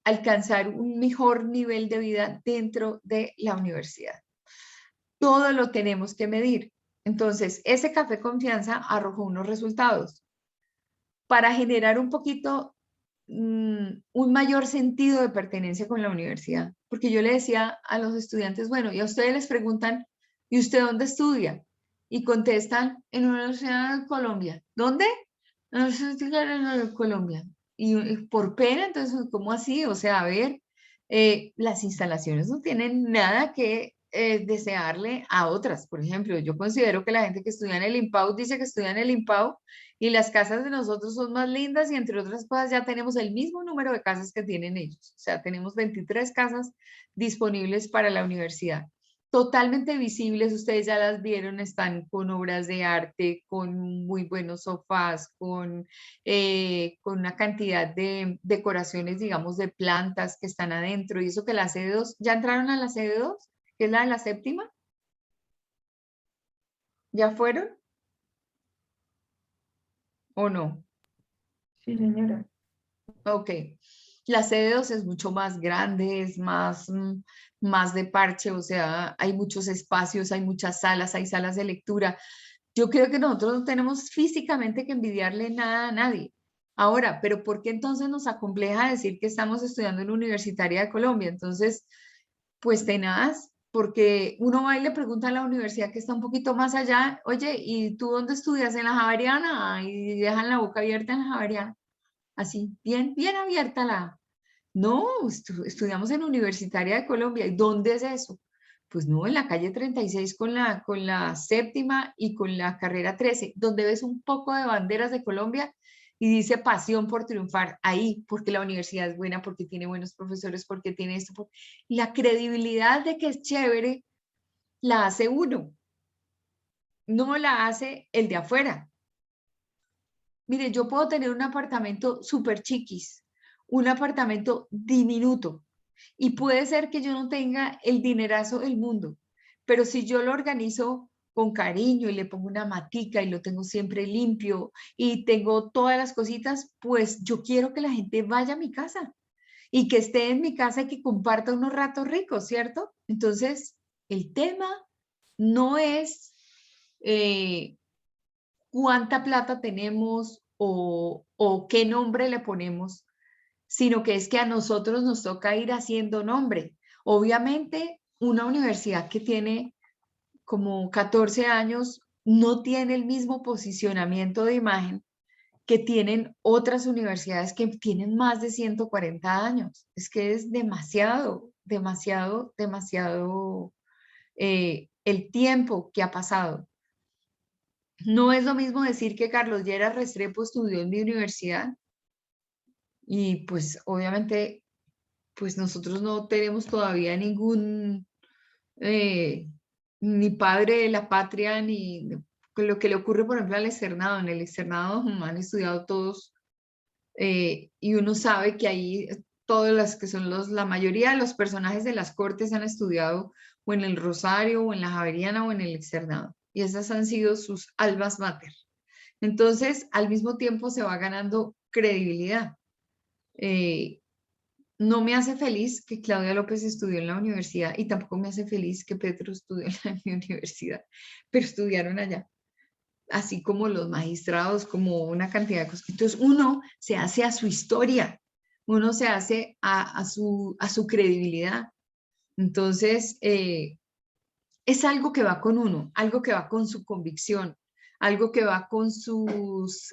alcanzar un mejor nivel de vida dentro de la universidad. Todo lo tenemos que medir. Entonces, ese Café Confianza arrojó unos resultados. para generar un poquito un mayor sentido de pertenencia con la universidad. Porque yo le decía a los estudiantes, bueno, y a ustedes les preguntan, ¿y usted dónde estudia? Y contestan, en la Universidad de Colombia. ¿Dónde? En la Universidad de Colombia. Y por pena, entonces, ¿cómo así? O sea, a ver, las instalaciones no tienen nada que desearle a otras. Por ejemplo, yo considero que la gente que estudia en el IMPAU dice que estudia en el IMPAU y las casas de nosotros son más lindas y entre otras cosas ya tenemos el mismo número de casas que tienen ellos. O sea, tenemos 23 casas disponibles para la universidad. Totalmente visibles, ustedes ya las vieron, están con obras de arte, con muy buenos sofás, con una cantidad de decoraciones, digamos, de plantas que están adentro. Y eso que la sede 2, ¿ya entraron a la sede 2? ¿Que es la de la séptima? ¿Ya fueron? ¿O no? Sí, señora. Ok. La sede 2 es mucho más grande, es más, más de parche, o sea, hay muchos espacios, hay muchas salas, hay salas de lectura. Yo creo que nosotros no tenemos físicamente que envidiarle nada a nadie. Ahora, pero ¿por qué entonces nos acompleja decir que estamos estudiando en la Universitaria de Colombia? Entonces, pues tenaz, porque uno va y le pregunta a la universidad que está un poquito más allá, oye, ¿y tú dónde estudias? ¿En la Javeriana? Y dejan la boca abierta en la Javeriana. Así, bien, bien abierta la... No, estudiamos en la Universitaria de Colombia. ¿Y dónde es eso? Pues no, en la calle 36 con la séptima y con la carrera 13, donde ves un poco de banderas de Colombia y dice pasión por triunfar ahí, porque la universidad es buena, porque tiene buenos profesores, porque tiene esto. La credibilidad de que es chévere la hace uno, no la hace el de afuera. Mire, yo puedo tener un apartamento súper chiquis, un apartamento diminuto, y puede ser que yo no tenga el dinerazo del mundo, pero si yo lo organizo con cariño y le pongo una matica y lo tengo siempre limpio y tengo todas las cositas, pues yo quiero que la gente vaya a mi casa y que esté en mi casa y que comparta unos ratos ricos, ¿cierto? Entonces, el tema no es cuánta plata tenemos o qué nombre le ponemos, sino que es que a nosotros nos toca ir haciendo nombre. Obviamente, una universidad que tiene como 14 años no tiene el mismo posicionamiento de imagen que tienen otras universidades que tienen más de 140 años. Es que es demasiado, demasiado, demasiado el tiempo que ha pasado. No es lo mismo decir que Carlos Lleras Restrepo estudió en mi universidad y pues obviamente pues nosotros no tenemos todavía ningún ni padre de la patria ni lo que le ocurre por ejemplo al externado. En el externado han estudiado todos y uno sabe que ahí todas las que son la mayoría de los personajes de las cortes han estudiado o en el Rosario o en la Javeriana o en el externado y esas han sido sus almas mater. Entonces, al mismo tiempo se va ganando credibilidad. No me hace feliz que Claudia López estudió en la universidad y tampoco me hace feliz que Petro estudió en mi universidad, pero estudiaron allá, así como los magistrados, como una cantidad de cosas. Entonces, uno se hace a su historia, uno se hace a su credibilidad. Entonces, es algo que va con uno, algo que va con su convicción, algo que va con sus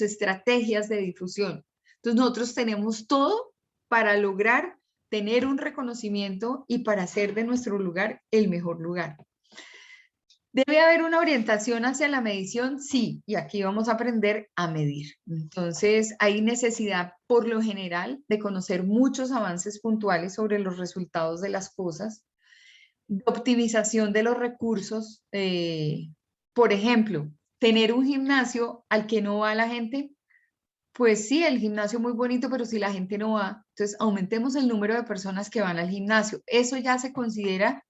estrategias de difusión. Entonces nosotros tenemos todo para lograr tener un reconocimiento y para hacer de nuestro lugar el mejor lugar. ¿Debe haber una orientación hacia la medición? Sí, y aquí vamos a aprender a medir. Entonces, hay necesidad, por lo general, de conocer muchos avances puntuales sobre los resultados de las cosas, de optimización de los recursos. Por ejemplo, tener un gimnasio al que no va la gente, pues sí, el gimnasio muy bonito, pero si la gente no va, entonces aumentemos el número de personas que van al gimnasio. Eso ya se considera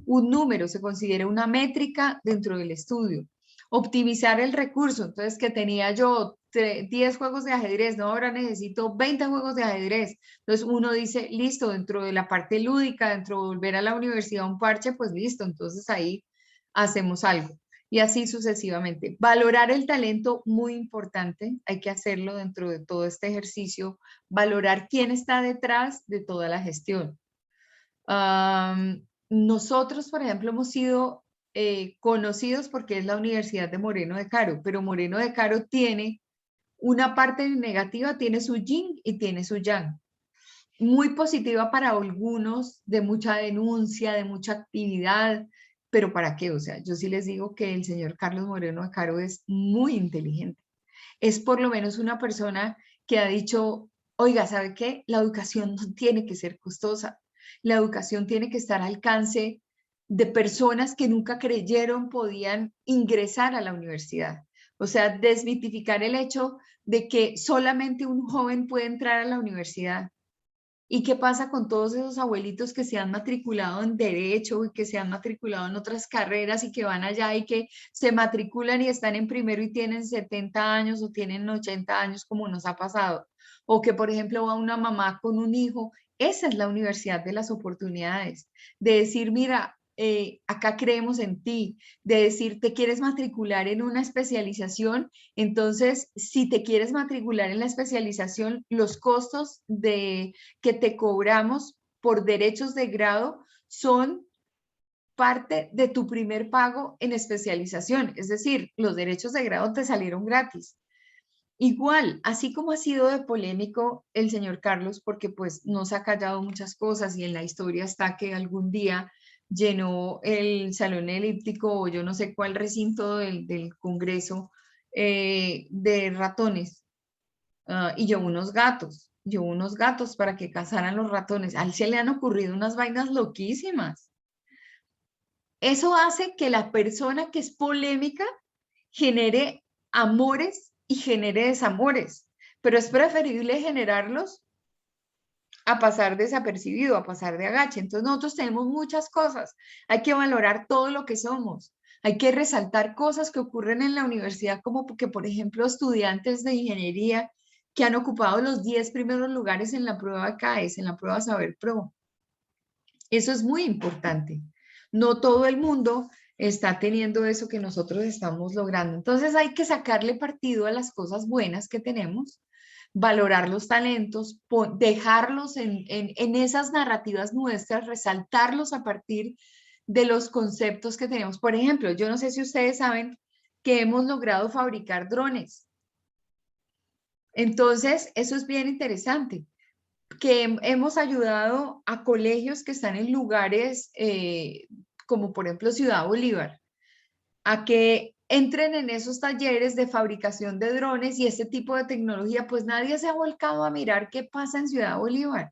un número, se considera una métrica dentro del estudio. Optimizar el recurso, entonces que tenía yo 10 juegos de ajedrez, no, ahora necesito 20 juegos de ajedrez. Entonces uno dice, listo, dentro de la parte lúdica, dentro de volver a la universidad un parche, pues listo, entonces ahí hacemos algo. y así sucesivamente. Valorar el talento, muy importante, hay que hacerlo dentro de todo este ejercicio, valorar quién está detrás de toda la gestión. Nosotros, por ejemplo, hemos sido conocidos porque es la Universidad de Moreno de Caro, pero Moreno de Caro tiene una parte negativa, tiene su yin y tiene su yang. Muy positiva para algunos, de mucha denuncia, de mucha actividad, pero ¿para qué? O sea, yo sí les digo que el señor Carlos Moreno de Caro es muy inteligente. Es por lo menos una persona que ha dicho, oiga, ¿sabe qué? La educación no tiene que ser costosa. La educación tiene que estar al alcance de personas que nunca creyeron podían ingresar a la universidad. O sea, desmitificar el hecho de que solamente un joven puede entrar a la universidad. ¿Y qué pasa con todos esos abuelitos que se han matriculado en derecho y que se han matriculado en otras carreras y que van allá y que se matriculan y están en primero y tienen 70 años o tienen 80 años como nos ha pasado? O que, por ejemplo, va una mamá con un hijo. Esa es la universidad de las oportunidades, de decir, mira, acá creemos en ti, de decir, te quieres matricular en una especialización, entonces, si te quieres matricular en la especialización, los costos que te cobramos por derechos de grado son parte de tu primer pago en especialización, es decir, los derechos de grado te salieron gratis. Igual, así como ha sido de polémico el señor Carlos, porque pues nos ha callado muchas cosas y en la historia está que algún día llenó el salón elíptico o yo no sé cuál recinto del Congreso de ratones y llevó unos gatos para que cazaran los ratones. A él se le han ocurrido unas vainas loquísimas. Eso hace que la persona que es polémica genere amores y genere desamores, pero es preferible generarlos a pasar desapercibido, a pasar de agache. Entonces nosotros tenemos muchas cosas, hay que valorar todo lo que somos, hay que resaltar cosas que ocurren en la universidad, como que, por ejemplo, estudiantes de ingeniería que han ocupado los 10 primeros lugares en la prueba CAES, en la prueba Saber Pro. Eso es muy importante. No todo el mundo está teniendo eso que nosotros estamos logrando. Entonces hay que sacarle partido a las cosas buenas que tenemos, valorar los talentos, dejarlos en esas narrativas nuestras, resaltarlos a partir de los conceptos que tenemos. Por ejemplo, yo no sé si ustedes saben que hemos logrado fabricar drones. Entonces, eso es bien interesante, que hemos ayudado a colegios que están en lugares como por ejemplo Ciudad Bolívar, a que entren en esos talleres de fabricación de drones y ese tipo de tecnología, pues nadie se ha volcado a mirar qué pasa en Ciudad Bolívar.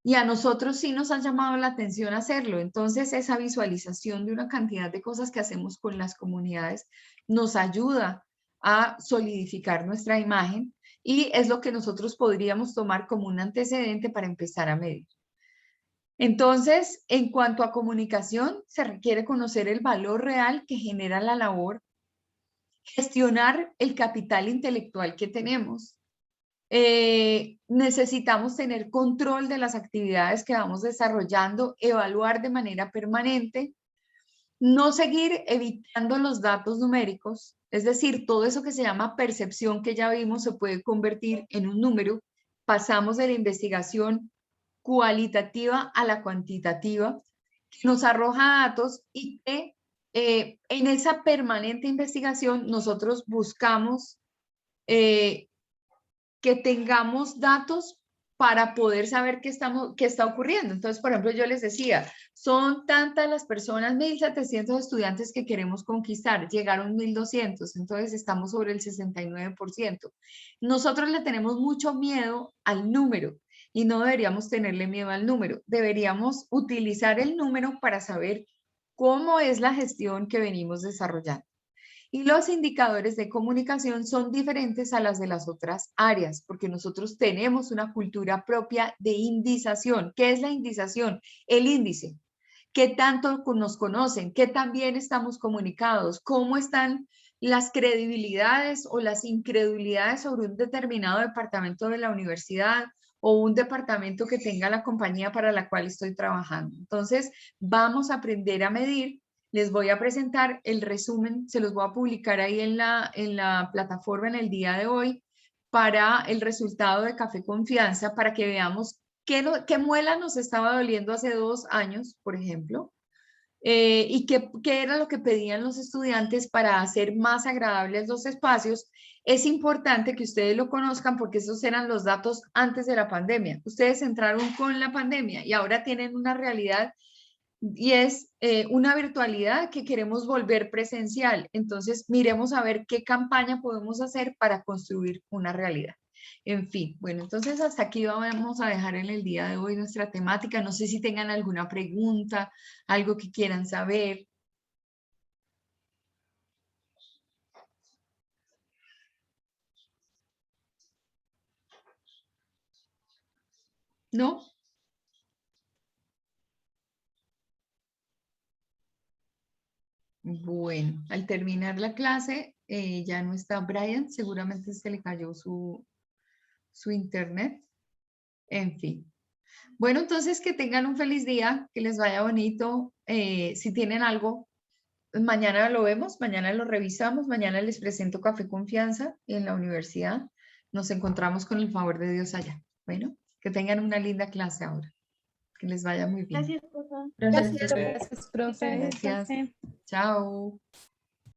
Y a nosotros sí nos han llamado la atención hacerlo. Entonces, esa visualización de una cantidad de cosas que hacemos con las comunidades nos ayuda a solidificar nuestra imagen y es lo que nosotros podríamos tomar como un antecedente para empezar a medir. Entonces, en cuanto a comunicación, se requiere conocer el valor real que genera la labor, gestionar el capital intelectual que tenemos. Necesitamos tener control de las actividades que vamos desarrollando, evaluar de manera permanente, no seguir evitando los datos numéricos, es decir, todo eso que se llama percepción que ya vimos se puede convertir en un número. Pasamos de la investigación cualitativa a la cuantitativa, que nos arroja datos y que en esa permanente investigación nosotros buscamos que tengamos datos para poder saber qué está ocurriendo. Entonces, por ejemplo, yo les decía, son tantas las personas, 1.700 estudiantes que queremos conquistar, llegaron 1.200, entonces estamos sobre el 69%. Nosotros le tenemos mucho miedo al número y no deberíamos tenerle miedo al número, deberíamos utilizar el número para saber cómo es la gestión que venimos desarrollando. Y los indicadores de comunicación son diferentes a las de las otras áreas, porque nosotros tenemos una cultura propia de indización. ¿Qué es la indización? El índice. ¿Qué tanto nos conocen? ¿Qué tan bien estamos comunicados? ¿Cómo están las credibilidades o las incredulidades sobre un determinado departamento de la universidad o un departamento que tenga la compañía para la cual estoy trabajando? Entonces, vamos a aprender a medir Les voy a presentar el resumen, se los voy a publicar ahí en la plataforma en el día de hoy para el resultado de Café Confianza, para que veamos qué muela nos estaba doliendo hace 2 años, por ejemplo, y qué era lo que pedían los estudiantes para hacer más agradables los espacios. Es importante que ustedes lo conozcan porque esos eran los datos antes de la pandemia. Ustedes entraron con la pandemia y ahora tienen una realidad y es una virtualidad que queremos volver presencial. Entonces, miremos a ver qué campaña podemos hacer para construir una realidad. En fin, bueno, entonces hasta aquí vamos a dejar en el día de hoy nuestra temática. No sé si tengan alguna pregunta, algo que quieran saber. ¿No? Bueno, al terminar la clase, ya no está Brian, seguramente se le cayó su internet. En fin. Bueno, entonces que tengan un feliz día, que les vaya bonito. Si tienen algo, mañana lo vemos, mañana lo revisamos, mañana les presento Café Confianza en la universidad. Nos encontramos con el favor de Dios allá. Bueno, que tengan una linda clase ahora. Que les vaya muy bien. Gracias, profe. Gracias. Gracias, profe. Gracias. Chao.